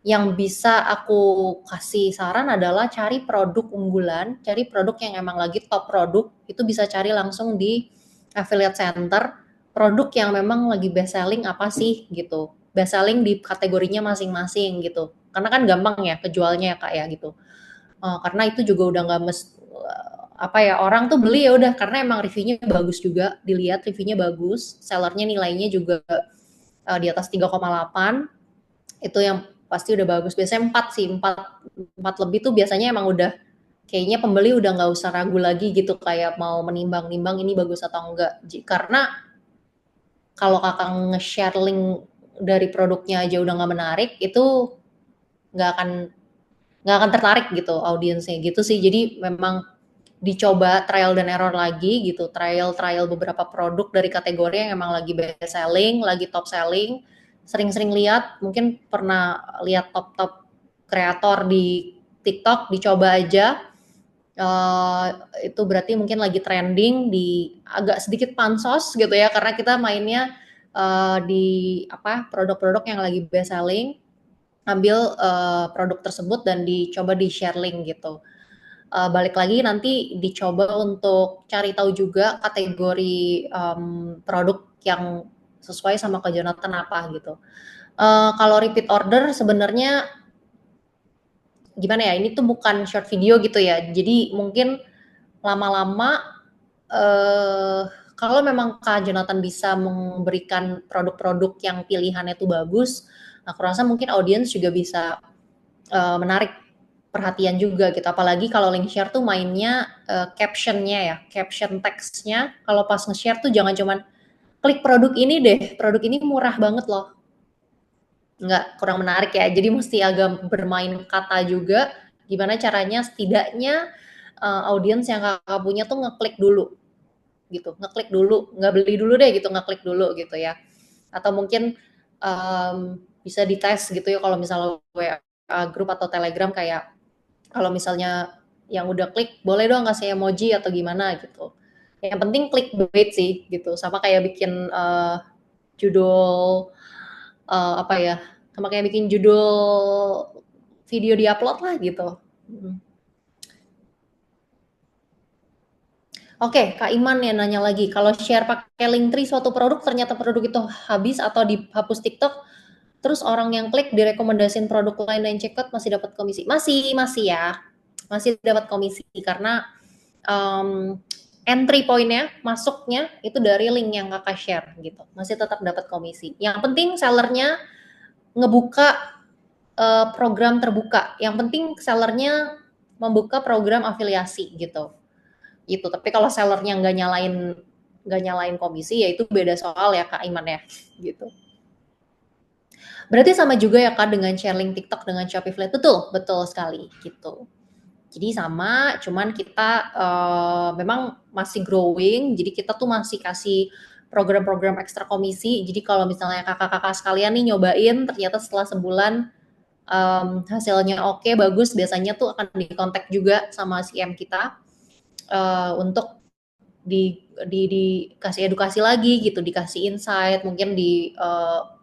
D: Yang bisa aku kasih saran adalah cari produk unggulan, cari produk yang emang lagi top produk, itu bisa cari langsung di affiliate center, produk yang memang lagi best selling apa sih gitu. Best selling di kategorinya masing-masing gitu. Karena kan gampang ya kejualnya ya Kak ya gitu. Karena itu juga udah nggak apa ya, orang tuh beli ya udah karena emang reviewnya bagus juga, dilihat reviewnya bagus, sellernya nilainya juga di atas 3,8, itu yang pasti udah bagus. Biasanya 4 sih, 4 lebih tuh biasanya emang udah kayaknya pembeli udah nggak usah ragu lagi gitu kayak mau menimbang-nimbang ini bagus atau enggak. Karena kalau kakak nge-share link dari produknya aja udah nggak menarik, itu nggak akan tertarik gitu audiensnya gitu sih. Jadi memang dicoba trial dan error lagi gitu, trial beberapa produk dari kategori yang emang lagi best selling, lagi top selling, sering-sering lihat, mungkin pernah lihat top kreator di TikTok, dicoba aja, itu berarti mungkin lagi trending, di agak sedikit pansos gitu ya, karena kita mainnya di apa produk-produk yang lagi best selling, ambil produk tersebut dan dicoba di share link gitu. Balik lagi nanti dicoba untuk cari tahu juga kategori produk yang sesuai sama Kak Jonathan apa gitu. Kalau repeat order sebenarnya gimana ya, ini tuh bukan short video gitu ya, jadi mungkin lama-lama kalau memang Kak Jonathan bisa memberikan produk-produk yang pilihannya tuh bagus, aku rasa mungkin audiens juga bisa menarik perhatian juga gitu. Apalagi kalau link share tuh mainnya captionnya ya, caption teksnya. Kalau pas nge-share tuh jangan cuman klik produk ini deh, produk ini murah banget loh. Nggak, kurang menarik ya. Jadi mesti agak bermain kata juga. Gimana caranya setidaknya audiens yang kakak punya tuh ngeklik dulu gitu, ngeklik dulu, nggak beli dulu deh gitu, ngeklik dulu gitu ya. Atau mungkin bisa dites gitu ya kalau misalnya WA grup atau Telegram, kayak kalau misalnya yang udah klik boleh dong kasih emoji atau gimana gitu. Yang penting clickbait sih gitu. Sama kayak bikin judul apa ya? Sama kayak bikin judul video di-upload lah gitu. Oke, Kak Iman yang nanya lagi, kalau share pakai Linktree suatu produk ternyata produk itu habis atau dihapus TikTok, terus orang yang klik direkomendasiin produk lain dan checkout masih dapat komisi? Masih ya, masih dapat komisi karena um, entry pointnya masuknya itu dari link yang kakak share gitu, masih tetap dapat komisi. Yang penting sellernya ngebuka program terbuka. Yang penting sellernya membuka program afiliasi gitu. Itu. Tapi kalau sellernya nggak nyalain komisi, ya itu beda soal ya Kak Iman ya, gitu. Berarti sama juga ya Kak dengan share link TikTok dengan Shopee Affiliate, betul, betul sekali gitu. Jadi sama, cuman kita memang masih growing, jadi kita tuh masih kasih program-program ekstra komisi. Jadi kalau misalnya kakak-kakak sekalian nih nyobain, ternyata setelah sebulan hasilnya oke, bagus, biasanya tuh akan dikontak juga sama CM kita untuk dikasih edukasi lagi gitu, dikasih insight, mungkin di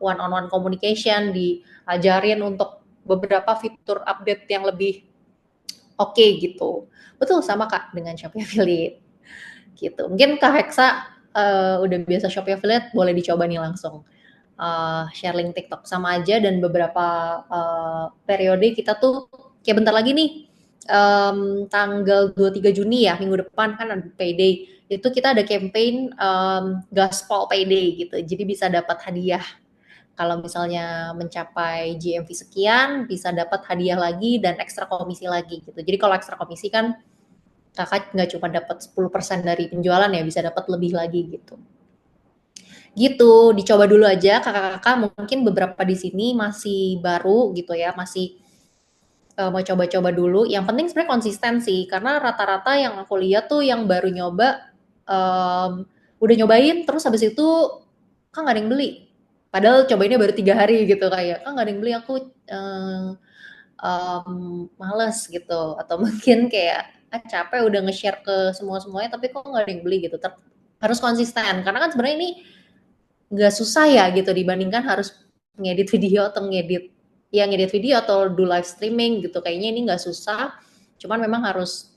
D: one on one communication, diajarin untuk beberapa fitur update yang lebih oke gitu. Betul sama Kak dengan Shopee Affiliate gitu. Mungkin Kak Hexa udah biasa Shopee Affiliate, boleh dicoba nih langsung. Share link TikTok sama aja, dan beberapa periode kita tuh kayak bentar lagi nih tanggal 23 Juni ya, minggu depan kan ada payday. Itu kita ada campaign gaspol payday gitu. Jadi bisa dapat hadiah. Kalau misalnya mencapai GMV sekian, bisa dapat hadiah lagi dan ekstra komisi lagi gitu. Jadi kalau ekstra komisi kan kakak nggak cuma dapat 10% dari penjualan ya, bisa dapat lebih lagi gitu. Gitu, dicoba dulu aja kakak-kakak, mungkin beberapa di sini masih baru gitu ya, masih mau coba-coba dulu. Yang penting sebenarnya konsisten sih, karena rata-rata yang aku lihat tuh yang baru nyoba, udah nyobain terus habis itu kan nggak ada yang beli. Padahal cobainnya baru 3 hari gitu, kayak kan nggak ada yang beli, aku males gitu, atau mungkin kayak capek udah nge-share ke semua-semuanya tapi kok nggak ada yang beli gitu. Harus konsisten, karena kan sebenarnya ini nggak susah ya gitu, dibandingkan harus ngedit video atau ngedit video atau do live streaming gitu. Kayaknya ini nggak susah, cuman memang harus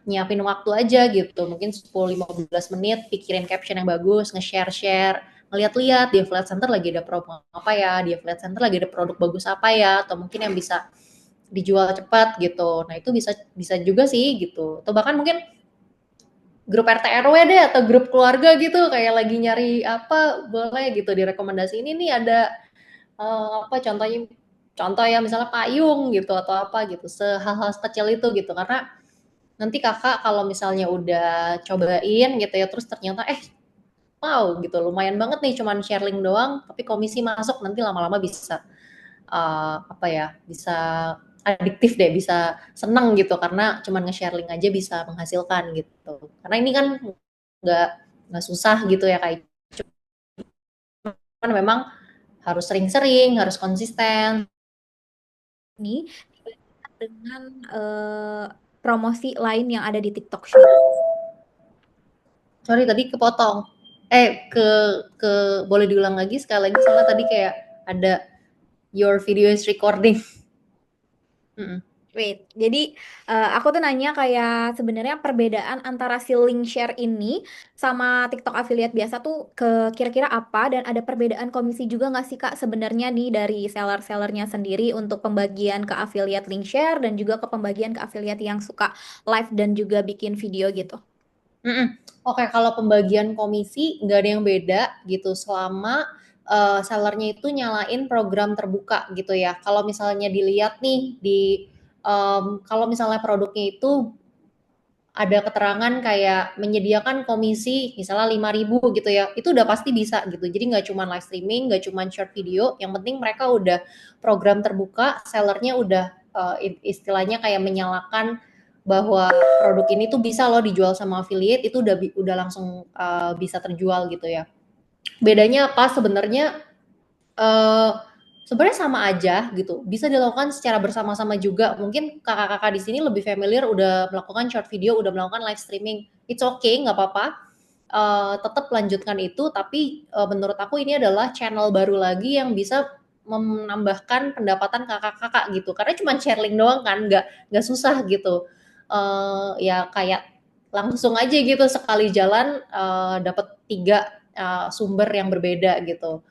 D: nyiapin waktu aja gitu, mungkin 10-15 menit pikirin caption yang bagus, nge-share, ngeliat-liat di affiliate center lagi ada promo apa ya, di affiliate center lagi ada produk bagus apa ya, atau mungkin yang bisa dijual cepat gitu. Nah itu bisa bisa juga sih gitu, atau bahkan mungkin grup RT RW deh atau grup keluarga gitu, kayak lagi nyari apa, boleh gitu direkomendasi ini nih ada contoh ya misalnya payung gitu atau apa gitu, hal-hal kecil itu gitu. Karena nanti kakak kalau misalnya udah cobain gitu ya, terus ternyata wow gitu, lumayan banget nih cuman share link doang tapi komisi masuk, nanti lama-lama bisa bisa adiktif deh, bisa seneng gitu karena cuman nge-share link aja bisa menghasilkan gitu. Karena ini kan nggak nggak susah gitu ya, kayak cuman memang harus sering-sering, harus konsisten.
B: Ini dibandingkan dengan promosi lain yang ada di TikTok Shop.
D: Sorry tadi kepotong. Ke boleh diulang lagi sekali lagi, soalnya tadi kayak ada your video is recording.
B: Wait, jadi aku tuh nanya kayak sebenarnya perbedaan antara si link share ini sama TikTok affiliate biasa tuh kira-kira apa, dan ada perbedaan komisi juga nggak sih Kak sebenarnya nih dari seller-sellernya sendiri untuk pembagian ke affiliate link share dan juga ke pembagian ke affiliate yang suka live dan juga bikin video gitu.
D: Oke, kalau pembagian komisi nggak ada yang beda gitu, selama sellernya itu nyalain program terbuka gitu ya. Kalau misalnya dilihat nih kalau misalnya produknya itu ada keterangan kayak menyediakan komisi misalnya 5.000 gitu ya, itu udah pasti bisa gitu. Jadi nggak cuma live streaming, nggak cuma short video, yang penting mereka udah program terbuka, sellernya udah istilahnya kayak menyalakan bahwa produk ini tuh bisa loh dijual sama affiliate, itu udah langsung bisa terjual gitu ya. Bedanya apa sebenarnya? Sebenarnya sama aja gitu, bisa dilakukan secara bersama-sama juga. Mungkin kakak-kakak di sini lebih familiar udah melakukan short video, udah melakukan live streaming, it's okay, nggak apa-apa, tetap lanjutkan itu. Tapi menurut aku ini adalah channel baru lagi yang bisa menambahkan pendapatan kakak-kakak gitu, karena cuma share link doang kan, nggak susah gitu. Ya kayak langsung aja gitu sekali jalan dapat 3 sumber yang berbeda gitu.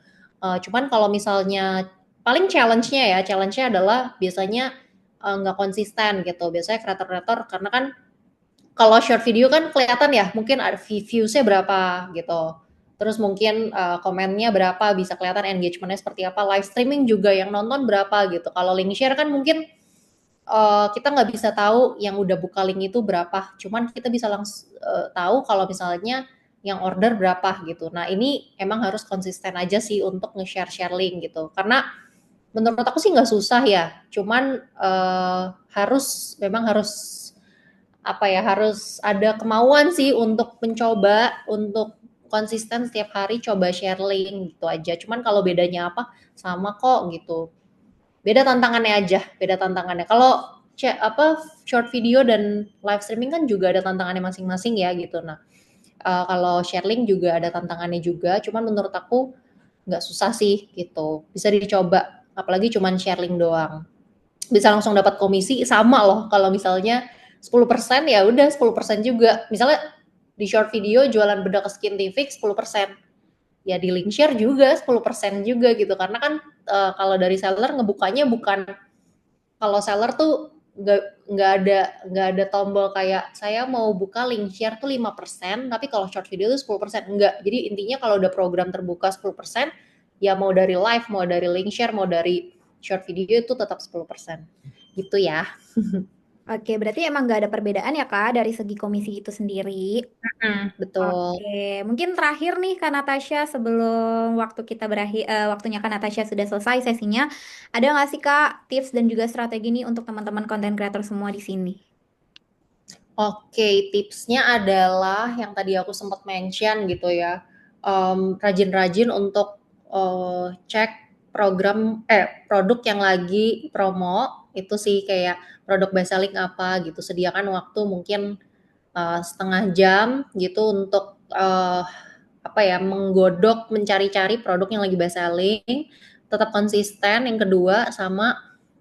D: Cuman kalau misalnya paling challenge-nya adalah biasanya nggak konsisten gitu. Biasanya kreator-kreator karena kan kalau short video kan kelihatan ya, mungkin ada views-nya berapa gitu. Terus mungkin komennya berapa, bisa kelihatan engagement-nya seperti apa. Live streaming juga yang nonton berapa gitu. Kalau link share kan mungkin kita nggak bisa tahu yang udah buka link itu berapa. Cuman kita bisa langsung tahu kalau misalnya yang order berapa gitu. Nah ini emang harus konsisten aja sih untuk nge-share link gitu. Karena menurut aku sih nggak susah ya. Cuman memang harus apa ya, harus ada kemauan sih untuk mencoba, untuk konsisten setiap hari coba share link gitu aja. Cuman kalau bedanya apa, sama kok gitu. Beda tantangannya aja, beda tantangannya. Kalau short video dan live streaming kan juga ada tantangannya masing-masing ya gitu. Nah, kalau share link juga ada tantangannya juga, cuman menurut aku nggak susah sih gitu. Bisa dicoba, apalagi cuman share link doang. Bisa langsung dapat komisi sama loh kalau misalnya 10% ya udah 10% juga. Misalnya di short video jualan bedak skincare 10%, ya di link share juga 10% juga gitu. Karena kan kalau dari seller ngebukanya bukan, kalau seller tuh nggak ada tombol kayak saya mau buka link share tuh 5%, tapi kalau short video tuh 10%, enggak. Jadi intinya kalau udah program terbuka 10%, ya mau dari live, mau dari link share, mau dari short video itu tetap 10%. Gitu ya.
B: Oke, berarti emang nggak ada perbedaan ya Kak dari segi komisi itu sendiri.
D: Betul.
B: Oke, mungkin terakhir nih Kak Natasha sebelum waktu kita berakhir, waktunya Kak Natasha sudah selesai sesinya, ada nggak sih Kak tips dan juga strategi nih untuk teman-teman konten kreator semua di sini?
D: Oke, tipsnya adalah yang tadi aku sempat mention gitu ya, rajin-rajin untuk cek produk yang lagi promo, itu sih kayak produk best selling apa gitu, sediakan waktu mungkin setengah jam gitu untuk apa ya, menggodok, mencari-cari produk yang lagi best selling, tetap konsisten. Yang kedua sama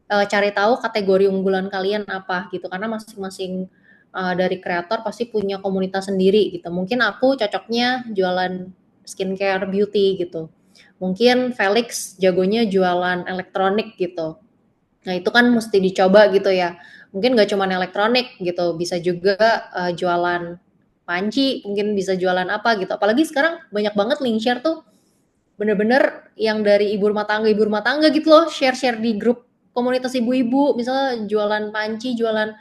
D: cari tahu kategori unggulan kalian apa gitu, karena masing-masing dari kreator pasti punya komunitas sendiri gitu. Mungkin aku cocoknya jualan skincare beauty gitu. Mungkin Felix jagonya jualan elektronik gitu. Nah itu kan mesti dicoba gitu ya. Mungkin nggak cuma elektronik gitu, bisa juga jualan panci, mungkin bisa jualan apa gitu. Apalagi sekarang banyak banget link share tuh bener-bener yang dari ibu rumah tangga gitu loh, share-share di grup komunitas ibu-ibu, misalnya jualan panci, jualan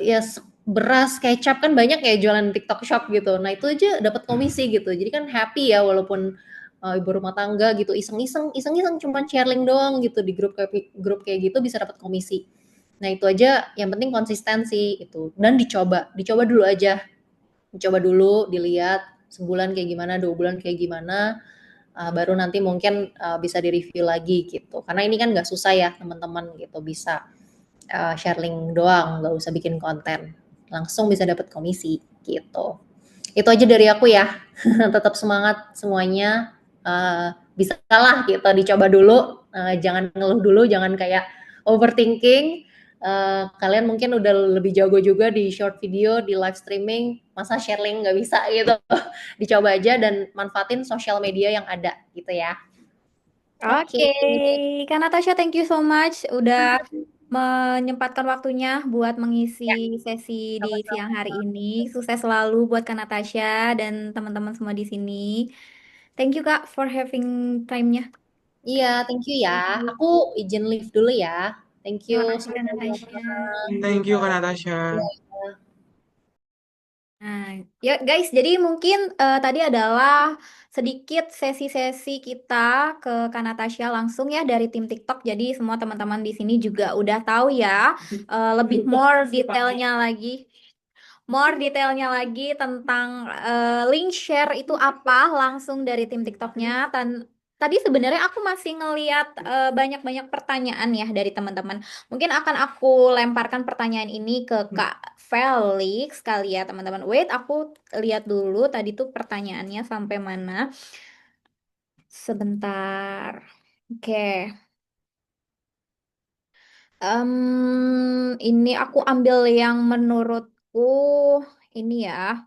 D: ya beras, kecap, kan banyak ya jualan TikTok Shop gitu. Nah itu aja dapat komisi gitu. Jadi kan happy ya walaupun ibu rumah tangga gitu iseng-iseng cuma share link doang gitu di grup kayak gitu bisa dapat komisi. Nah itu aja, yang penting konsistensi itu dan dicoba dulu aja, dicoba dulu, dilihat sebulan kayak gimana, 2 bulan kayak gimana, baru nanti mungkin bisa direview lagi gitu. Karena ini kan nggak susah ya teman-teman gitu, bisa share link doang, nggak usah bikin konten, langsung bisa dapat komisi gitu. Itu aja dari aku ya. Tetap semangat semuanya. Bisa lah kita dicoba dulu, jangan ngeluh dulu, jangan kayak overthinking. Kalian mungkin udah lebih jago juga di short video, di live streaming, masa share link nggak bisa gitu. Dicoba aja dan manfaatin sosial media yang ada gitu ya.
B: Oke,
D: Oke.
B: Kak Natasha, thank you so much udah menyempatkan waktunya buat mengisi
D: Ya,
B: sesi di siang
D: sama-sama.
B: hari ini. Sukses selalu buat Kak Natasha dan teman-teman semua di sini. Thank you Kak for having time-nya.
D: Iya, thank you ya. Aku izin leave dulu ya. Thank you
B: Terima kasih Kak
D: semuanya.
B: Natasha.
C: Thank you, Kak Natasha.
D: Iya.
B: Nah, ya guys, jadi mungkin tadi adalah sedikit sesi-sesi kita ke Kak Natasha langsung ya dari tim TikTok. Jadi semua teman-teman di sini juga udah tahu ya lebih more detailnya lagi tentang link share itu apa langsung dari tim TikToknya. Dan tadi sebenarnya aku masih ngeliat banyak-banyak pertanyaan ya dari teman-teman. Mungkin akan aku lemparkan pertanyaan ini ke Kak Felix kali ya teman-teman. Wait, aku lihat dulu tadi tuh pertanyaannya sampai mana. Sebentar. Oke. Ini aku ambil yang menurutku Ini ya.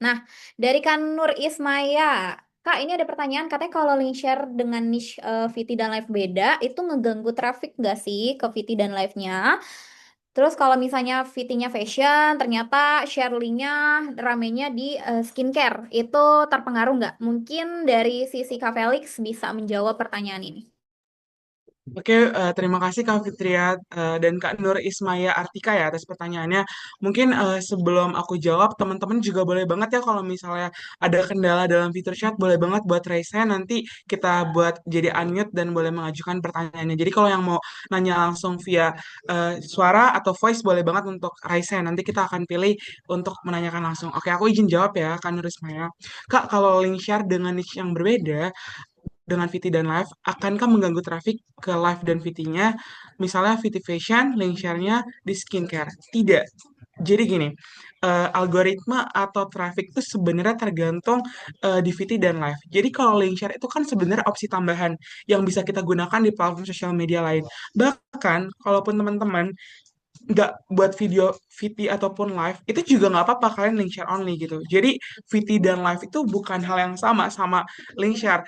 B: Nah, dari Kak Nur Ismaya. Kak, ini ada pertanyaan. Katanya kalau link share dengan niche VT dan live beda, itu ngeganggu traffic nggak sih ke VT dan live-nya? Terus kalau misalnya VT-nya fashion, ternyata share linknya ramenya di skincare, itu terpengaruh nggak? Mungkin dari sisi Kak Felix bisa menjawab pertanyaan ini.
C: Oke, terima kasih Kak Fitria dan Kak Nur Ismaya Artika ya atas pertanyaannya. Mungkin sebelum aku jawab, teman-teman juga boleh banget ya kalau misalnya ada kendala dalam fitur chat, boleh banget buat raise hand, nanti kita buat jadi unmute dan boleh mengajukan pertanyaannya. Jadi kalau yang mau nanya langsung via suara atau voice, boleh banget untuk raise hand. Nanti kita akan pilih untuk menanyakan langsung. Oke, aku izin jawab ya Kak Nur Ismaya. Kak, kalau link share dengan niche yang berbeda, dengan VT dan live, akankah mengganggu traffic ke live dan VT-nya? Misalnya VT Fashion, link share-nya di skincare. Tidak. Jadi gini, algoritma atau traffic itu sebenarnya tergantung di VT dan live. Jadi kalau link share itu kan sebenarnya opsi tambahan yang bisa kita gunakan di platform sosial media lain. Bahkan, kalaupun teman-teman nggak buat video VT ataupun live, itu juga nggak apa-apa kalian link share only gitu. Jadi VT dan live itu bukan hal yang sama sama link share.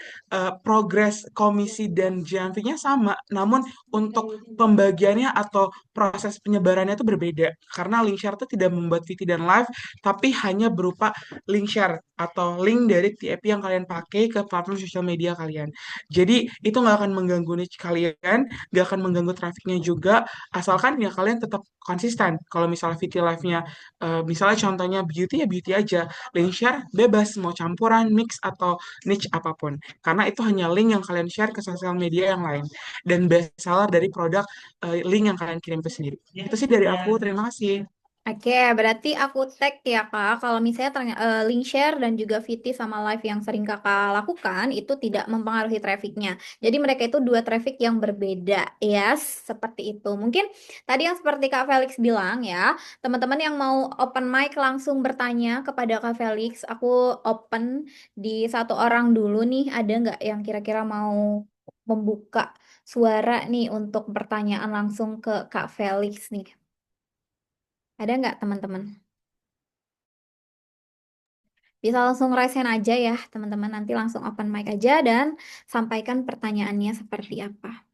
C: Progres komisi dan JMV-nya sama, namun untuk pembagiannya atau proses penyebarannya itu berbeda. Karena link share itu tidak membuat VT dan live, tapi hanya berupa link share atau link dari TAP yang kalian pakai ke platform sosial media kalian. Jadi itu nggak akan mengganggu niche kalian, nggak akan mengganggu trafficnya juga, asalkan ya kalian tetap konsisten. Kalau misalnya VT Live-nya, misalnya contohnya beauty ya beauty aja, link share bebas, mau campuran, mix, atau niche apapun. Karena itu hanya link yang kalian share ke sosial media yang lain. Dan bestseller dari produk link yang kalian kirim itu sendiri. Itu sih dari aku, terima kasih.
B: Oke, berarti aku tag ya Kak, kalau misalnya link share dan juga VT sama live yang sering Kakak lakukan itu tidak mempengaruhi trafficnya. Jadi mereka itu dua traffic yang berbeda, yes, seperti itu. Mungkin tadi yang seperti Kak Felix bilang ya, teman-teman yang mau open mic langsung bertanya kepada Kak Felix, aku open di satu orang dulu nih, ada nggak yang kira-kira mau membuka suara nih untuk pertanyaan langsung ke Kak Felix nih? Ada nggak teman-teman? Bisa langsung raise hand aja ya, teman-teman. Nanti langsung open mic aja dan sampaikan pertanyaannya seperti apa.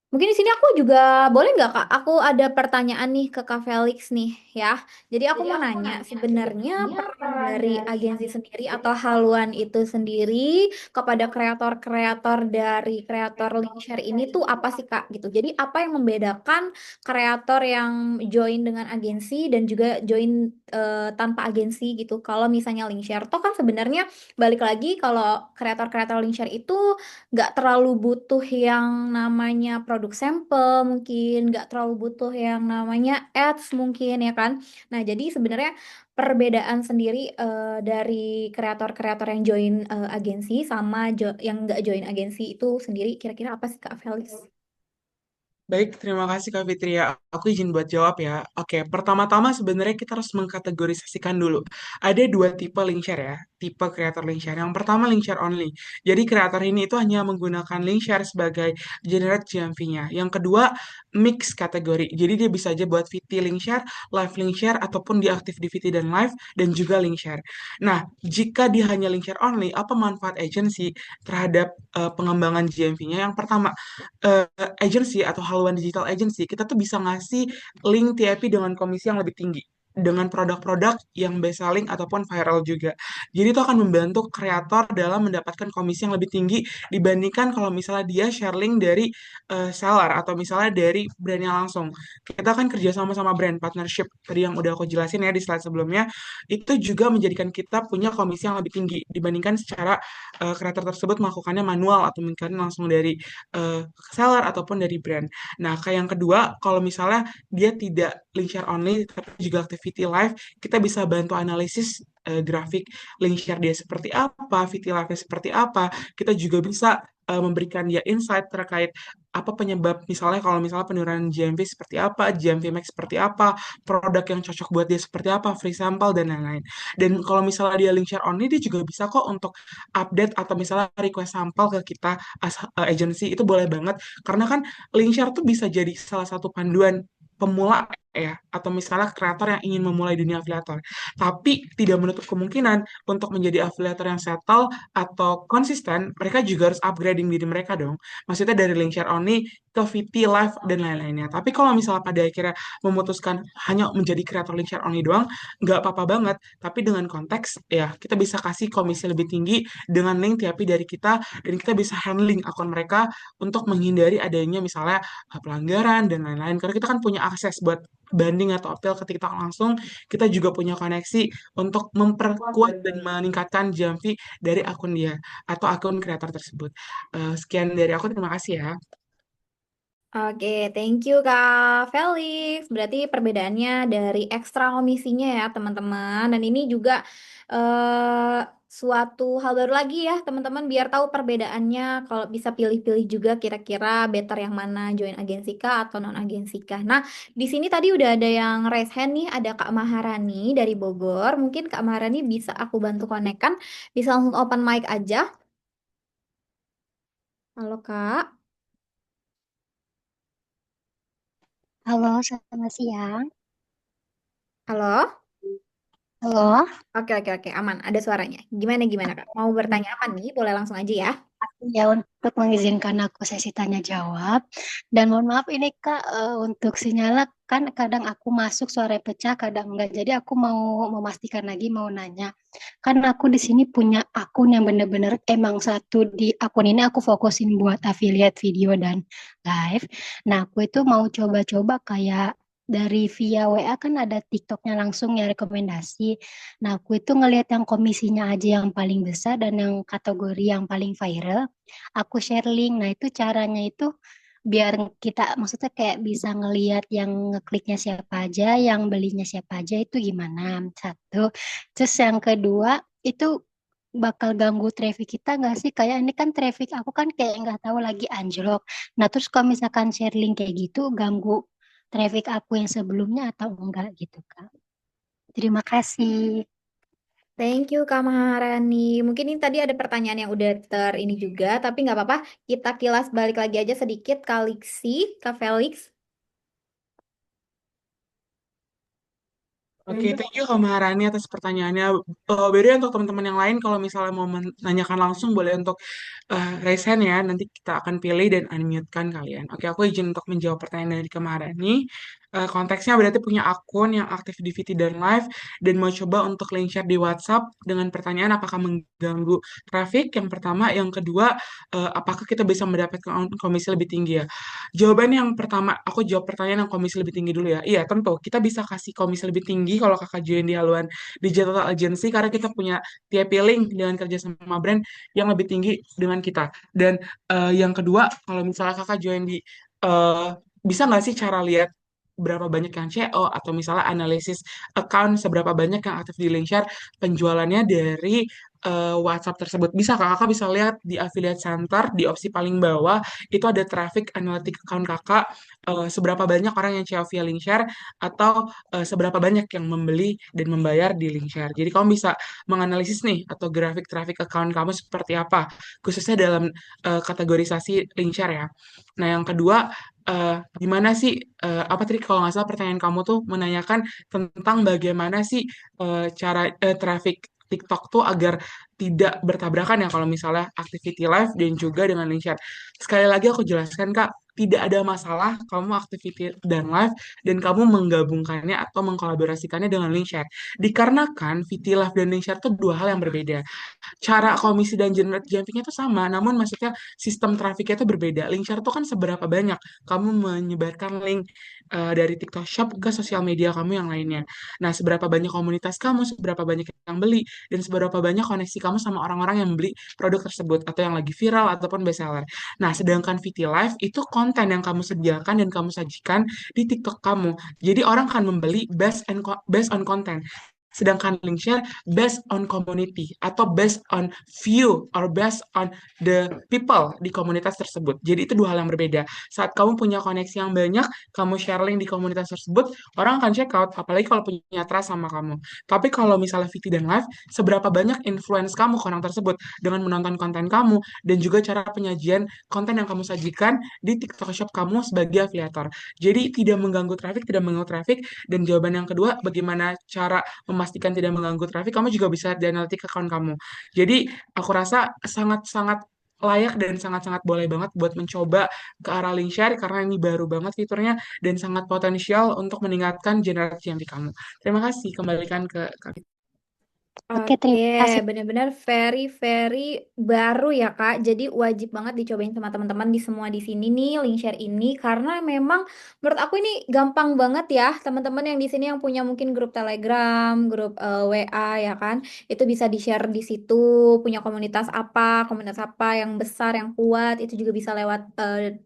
B: Mungkin di sini aku juga boleh nggak Kak? Aku ada pertanyaan nih ke Kak Felix nih ya. Jadi aku mau nanya sebenarnya peran dari agensi sendiri atau haluan itu sendiri kepada kreator-kreator dari kreator link share ini tuh apa sih Kak gitu. Jadi apa yang membedakan kreator yang join dengan agensi dan juga join tanpa agensi gitu. Kalau misalnya link share toh kan sebenarnya balik lagi kalau kreator-kreator link share itu nggak terlalu butuh yang namanya produk sampel mungkin, nggak terlalu butuh yang namanya ads mungkin ya kan. Nah, jadi sebenarnya perbedaan sendiri dari kreator-kreator yang join agensi sama yang nggak join agensi itu sendiri kira-kira apa sih Kak Felix?
C: Baik, terima kasih Kak Fitria. Aku izin buat jawab ya. Oke, pertama-tama sebenarnya kita harus mengkategorisasikan dulu. Ada dua tipe link share ya, tipe kreator link share. Yang pertama link share only. Jadi kreator ini itu hanya menggunakan link share sebagai generate GMV-nya. Yang kedua, mix kategori. Jadi dia bisa aja buat VT link share, live link share, ataupun dia aktif di VT dan live, dan juga link share. Nah, jika dia hanya link share only, apa manfaat agency terhadap pengembangan GMV-nya? Yang pertama, eh, agency atau haluan digital agency, kita tuh bisa ngasih link TIP dengan komisi yang lebih tinggi dengan produk-produk yang best selling ataupun viral juga. Jadi itu akan membantu kreator dalam mendapatkan komisi yang lebih tinggi dibandingkan kalau misalnya dia share link dari seller atau misalnya dari brandnya langsung. Kita kan kerja sama brand partnership tadi yang udah aku jelasin ya di slide sebelumnya, itu juga menjadikan kita punya komisi yang lebih tinggi dibandingkan secara kreator tersebut melakukannya manual atau mungkin langsung dari seller ataupun dari brand. Nah, kayak yang kedua, kalau misalnya dia tidak link share only, tapi juga activity live, kita bisa bantu analisis grafik link share dia seperti apa, VT live-nya seperti apa. Kita juga bisa memberikan dia insight terkait apa penyebab, misalnya kalau misalnya penurunan GMV seperti apa, GMV max seperti apa, produk yang cocok buat dia seperti apa, free sample, dan lain-lain. Dan kalau misalnya dia link share only, dia juga bisa kok untuk update atau misalnya request sampel ke kita as agency, itu boleh banget karena kan link share tuh bisa jadi salah satu panduan pemula ya, atau misalnya kreator yang ingin memulai dunia afiliator, tapi tidak menutup kemungkinan untuk menjadi afiliator yang settle atau konsisten, mereka juga harus upgrading diri mereka dong. Maksudnya dari link share only ke VT Live dan lain-lainnya. Tapi kalau misalnya pada akhirnya memutuskan hanya menjadi kreator link share only doang, nggak apa-apa banget. Tapi dengan konteks ya kita bisa kasih komisi lebih tinggi dengan link TIP dari kita, dan kita bisa handling akun mereka untuk menghindari adanya misalnya pelanggaran dan lain-lain. Karena kita kan punya akses buat banding atau appeal ke TikTok langsung, kita juga punya koneksi untuk memperkuat dan meningkatkan jam fee dari akun dia atau akun kreator tersebut. Sekian dari aku, terima kasih ya.
B: Oke, thank you Kak Felix. Berarti perbedaannya dari ekstra komisinya ya teman-teman. Dan ini juga suatu hal baru lagi ya teman-teman, biar tahu perbedaannya. Kalau bisa pilih-pilih juga kira-kira better yang mana, join agensi kah atau non agensi kah. Nah, di sini tadi udah ada yang raise hand nih, ada Kak Maharani dari Bogor. Mungkin Kak Maharani bisa aku bantu konekkan, bisa langsung open mic aja. Halo Kak.
E: Halo, selamat siang.
B: Halo.
E: Halo,
B: Oke, oke, oke, aman. Ada suaranya. Gimana, gimana, Kak? Mau bertanya apa nih? Boleh langsung aja ya.
E: ya untuk mengizinkan aku sesi tanya jawab. Dan mohon maaf ini Kak, untuk sinyalnya kan kadang aku masuk suara pecah, kadang enggak. Jadi aku mau memastikan lagi, mau nanya. Kan aku di sini punya akun yang bener-bener emang satu di akun ini aku fokusin buat affiliate video dan live. Nah, aku itu mau coba-coba kayak dari via WA kan ada TikToknya langsung ya rekomendasi. Nah, aku itu ngelihat yang komisinya aja yang paling besar dan yang kategori yang paling viral, aku share link. Nah, itu caranya itu biar kita maksudnya kayak bisa ngelihat yang ngekliknya siapa aja, yang belinya siapa aja itu gimana. Satu. Terus yang kedua, itu bakal ganggu traffic kita nggak sih? Kayak ini kan traffic aku kan kayak nggak tahu lagi anjlok. Nah, terus kalau misalkan share link kayak gitu, ganggu traffic aku yang sebelumnya atau enggak gitu, Kak. Terima kasih.
B: Thank you, Kak Maharani. Mungkin ini tadi ada pertanyaan yang udah ter ini juga, tapi nggak apa-apa. Kita kilas balik lagi aja sedikit, Kak Liksi, Kak Felix.
C: Oke, thank you Kak Maharani atas pertanyaannya. Beda untuk teman-teman yang lain, kalau misalnya mau menanyakan langsung boleh untuk raise hand ya. Nanti kita akan pilih dan unmute-kan kalian. Oke, aku izin untuk menjawab pertanyaan dari Kak Maharani. Konteksnya berarti punya akun yang aktif di VT dan Live dan mau coba untuk link share di WhatsApp dengan pertanyaan apakah mengganggu traffic. Yang pertama, yang kedua, apakah kita bisa mendapatkan komisi lebih tinggi ya? Jawaban yang pertama, aku jawab pertanyaan yang komisi lebih tinggi dulu ya. Iya, tentu. Kita bisa kasih komisi lebih tinggi kalau kakak join di haluan digital agency karena kita punya TIP link dengan kerja sama brand yang lebih tinggi dengan kita. Dan yang kedua, kalau misalnya kakak join di bisa nggak sih cara lihat berapa banyak yang CO atau misalnya analisis account seberapa banyak yang aktif di link share penjualannya dari WhatsApp tersebut. Bisa kakak bisa lihat di affiliate center di opsi paling bawah itu ada traffic analytic account kakak, seberapa banyak orang yang CEO via link share atau seberapa banyak yang membeli dan membayar di link share. Jadi kamu bisa menganalisis nih atau grafik traffic account kamu seperti apa khususnya dalam kategorisasi link share ya. Nah, yang kedua, gimana sih apa tadi kalau nggak salah pertanyaan kamu tuh menanyakan tentang bagaimana sih cara traffic TikTok tuh agar tidak bertabrakan ya kalau misalnya activity live dan juga dengan link share. Sekali lagi aku jelaskan Kak, tidak ada masalah kamu activity dan live dan kamu menggabungkannya atau mengkolaborasikannya dengan link share. Dikarenakan VT live dan link share itu dua hal yang berbeda. Cara komisi dan generate jumping itu sama, namun maksudnya sistem trafiknya itu berbeda. Link share itu kan seberapa banyak kamu menyebarkan link dari TikTok Shop ke sosial media kamu yang lainnya. Nah, seberapa banyak komunitas kamu, seberapa banyak yang beli, dan seberapa banyak koneksi kamu sama orang-orang yang beli produk tersebut, atau yang lagi viral, ataupun bestseller. Nah, sedangkan VT Live itu konten yang kamu sediakan dan kamu sajikan di TikTok kamu. Jadi orang akan membeli based on content. Sedangkan link share based on community atau based on view or based on the people di komunitas tersebut. Jadi itu dua hal yang berbeda. Saat kamu punya koneksi yang banyak, kamu share link di komunitas tersebut, orang akan check out, apalagi kalau punya trust sama kamu. Tapi kalau misalnya VT dan live, seberapa banyak influence kamu ke orang tersebut dengan menonton konten kamu dan juga cara penyajian konten yang kamu sajikan di TikTok Shop kamu sebagai afiliator. Jadi tidak mengganggu traffic. Dan jawaban yang kedua, bagaimana cara memastikan tidak mengganggu traffic, kamu juga bisa lihat di analitik account kamu. Jadi aku rasa sangat-sangat layak dan sangat-sangat boleh banget buat mencoba ke arah link share karena ini baru banget fiturnya dan sangat potensial untuk meningkatkan generasi GMV kamu. Terima kasih, kembalikan ke Kak.
E: Oke,
B: Oke,
E: terima kasih.
B: benar-benar very baru ya Kak. Jadi wajib banget dicobain sama teman-teman di semua di sini nih link share ini karena memang menurut aku ini gampang banget ya teman-teman yang di sini yang punya mungkin grup Telegram, grup WA ya kan. Itu bisa di-share di situ, punya komunitas apa yang besar, yang kuat, itu juga bisa lewat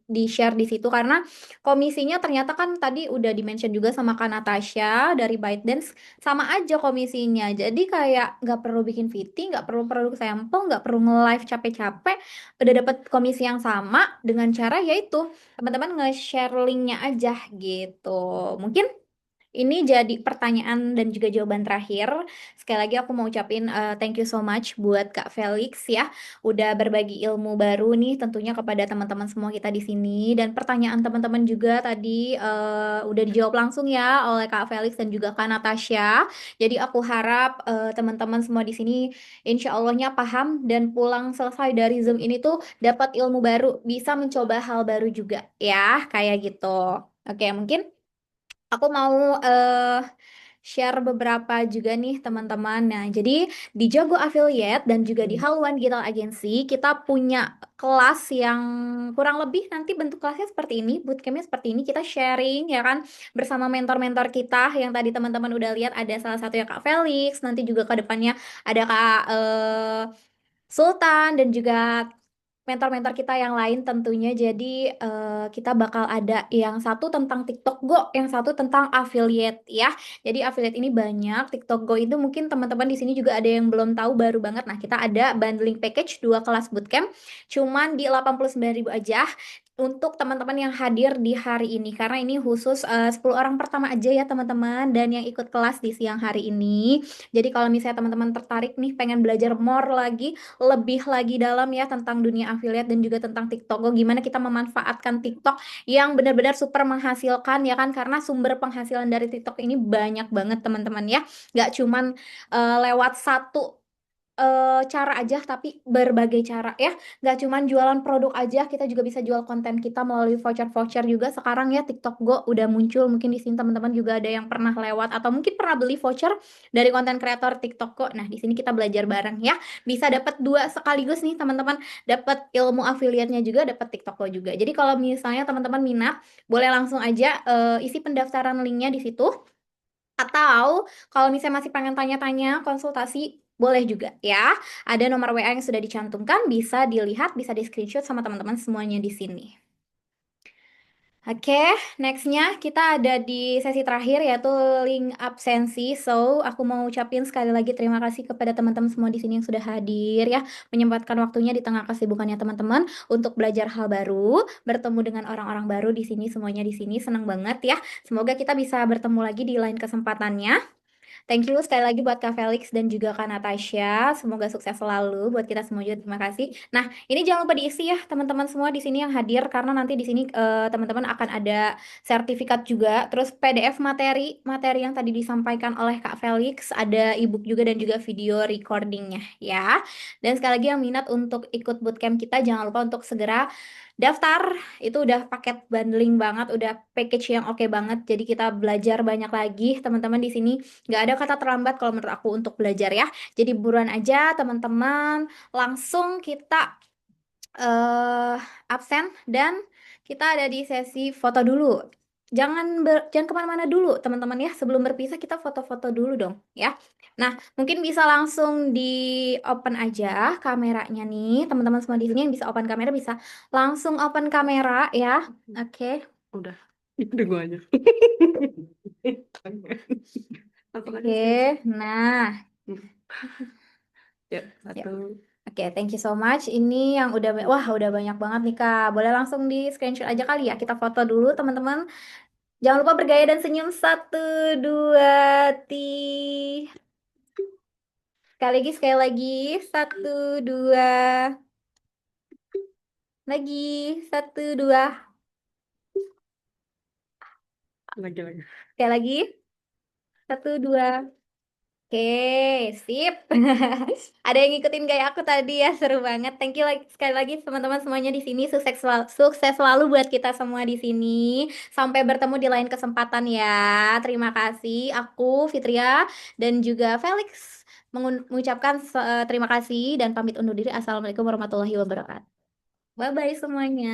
B: di-share di situ karena komisinya ternyata kan tadi udah di-mention juga sama Kak Natasha dari ByteDance sama aja komisinya. Jadi kayak nggak perlu bikin VT, nggak perlu produk sampel, nggak perlu nge-live capek-capek, udah dapat komisi yang sama dengan cara yaitu teman-teman nge-share linknya aja gitu. Mungkin ini jadi pertanyaan dan juga jawaban terakhir. Sekali lagi aku mau ucapin thank you so much buat Kak Felix ya, udah berbagi ilmu baru nih tentunya kepada teman-teman semua kita di sini. Dan pertanyaan teman-teman juga tadi udah dijawab langsung ya oleh Kak Felix dan juga Kak Natasha. Jadi aku harap teman-teman semua di sini insya Allahnya paham dan pulang selesai dari Zoom ini tuh dapat ilmu baru, bisa mencoba hal baru juga ya, kayak gitu. Oke, mungkin aku mau share beberapa juga nih teman-teman. Nah, jadi di Jago Affiliate dan juga di Haluan Digital Agency kita punya kelas yang kurang lebih nanti bentuk kelasnya seperti ini, bootcampnya seperti ini. Kita sharing ya kan bersama mentor-mentor kita yang tadi teman-teman udah lihat ada salah satunya Kak Felix, nanti juga ke depannya ada Kak Sultan dan juga mentor-mentor kita yang lain tentunya. Jadi kita bakal ada yang satu tentang TikTok Go, yang satu tentang affiliate ya. Jadi affiliate ini banyak, TikTok Go itu mungkin teman-teman di sini juga ada yang belum tahu baru banget. Nah, kita ada bundling package 2 kelas bootcamp cuman di 89.000 aja untuk teman-teman yang hadir di hari ini karena ini khusus 10 orang pertama aja ya teman-teman dan yang ikut kelas di siang hari ini. Jadi kalau misalnya teman-teman tertarik nih pengen belajar more lagi, lebih lagi dalam ya tentang dunia affiliate dan juga tentang TikTok. Oh, gimana kita memanfaatkan TikTok yang benar-benar super menghasilkan ya kan karena sumber penghasilan dari TikTok ini banyak banget teman-teman ya. Nggak cuman lewat satu cara aja tapi berbagai cara ya, nggak cuman jualan produk aja, kita juga bisa jual konten kita melalui voucher-voucher juga sekarang ya. TikTok Go udah muncul, mungkin di sini teman-teman juga ada yang pernah lewat atau mungkin pernah beli voucher dari konten kreator TikTok Go. Nah, di sini kita belajar bareng ya, bisa dapat dua sekaligus nih teman-teman, dapat ilmu affiliate-nya juga, dapat TikTok Go juga. Jadi kalau misalnya teman-teman minat boleh langsung aja isi pendaftaran linknya di situ, atau kalau misalnya masih pengen tanya-tanya konsultasi boleh juga ya. Ada nomor WA yang sudah dicantumkan, bisa dilihat, bisa di screenshot sama teman-teman semuanya di sini. Oke, nextnya kita ada di sesi terakhir yaitu link absensi. So, aku mau ucapin sekali lagi terima kasih kepada teman-teman semua di sini yang sudah hadir ya, menyempatkan waktunya di tengah kesibukannya teman-teman untuk belajar hal baru, bertemu dengan orang-orang baru di sini, semuanya di sini senang banget ya. Semoga kita bisa bertemu lagi di lain kesempatannya. Thank you sekali lagi buat Kak Felix dan juga Kak Natasha. Semoga sukses selalu buat kita semua juga. Terima kasih. Nah, ini jangan lupa diisi ya teman-teman semua di sini yang hadir karena nanti di sini teman-teman akan ada sertifikat juga, terus PDF materi yang tadi disampaikan oleh Kak Felix, ada ebook juga dan juga video recordingnya ya. Dan sekali lagi yang minat untuk ikut bootcamp kita jangan lupa untuk segera daftar. Itu udah paket bundling banget, udah package yang oke banget. Jadi kita belajar banyak lagi teman-teman di sini. Nggak ada kata terlambat kalau menurut aku untuk belajar ya. Jadi buruan aja teman-teman, langsung kita absen dan kita ada di sesi foto dulu. Jangan kemana-mana dulu teman-teman ya. Sebelum berpisah kita foto-foto dulu dong ya. Nah, mungkin bisa langsung di open aja kameranya nih. Teman-teman semua di sini yang bisa open kamera bisa langsung open kamera ya. Oke.
C: Udah, itu gue aja.
B: Oke, nah,
C: Ya,
B: ya.
C: satu.
B: Oke, thank you so much. Ini yang wah, udah banyak banget nih, Kak. Boleh langsung di screenshot aja kali ya. Kita foto dulu, teman-teman. Jangan lupa bergaya dan senyum. Satu, dua, sekali lagi. Satu, dua, lagi. Satu, dua.
C: Lagi.
B: Sekali lagi. Satu, dua. Oke, sip. Ada yang ngikutin gaya aku tadi ya, seru banget. Thank you sekali lagi teman-teman semuanya di sini. Sukses selalu buat kita semua di sini. Sampai bertemu di lain kesempatan ya. Terima kasih. Aku Fitria dan juga Felix mengucapkan terima kasih dan pamit undur diri. Assalamualaikum warahmatullahi wabarakatuh. Bye bye semuanya.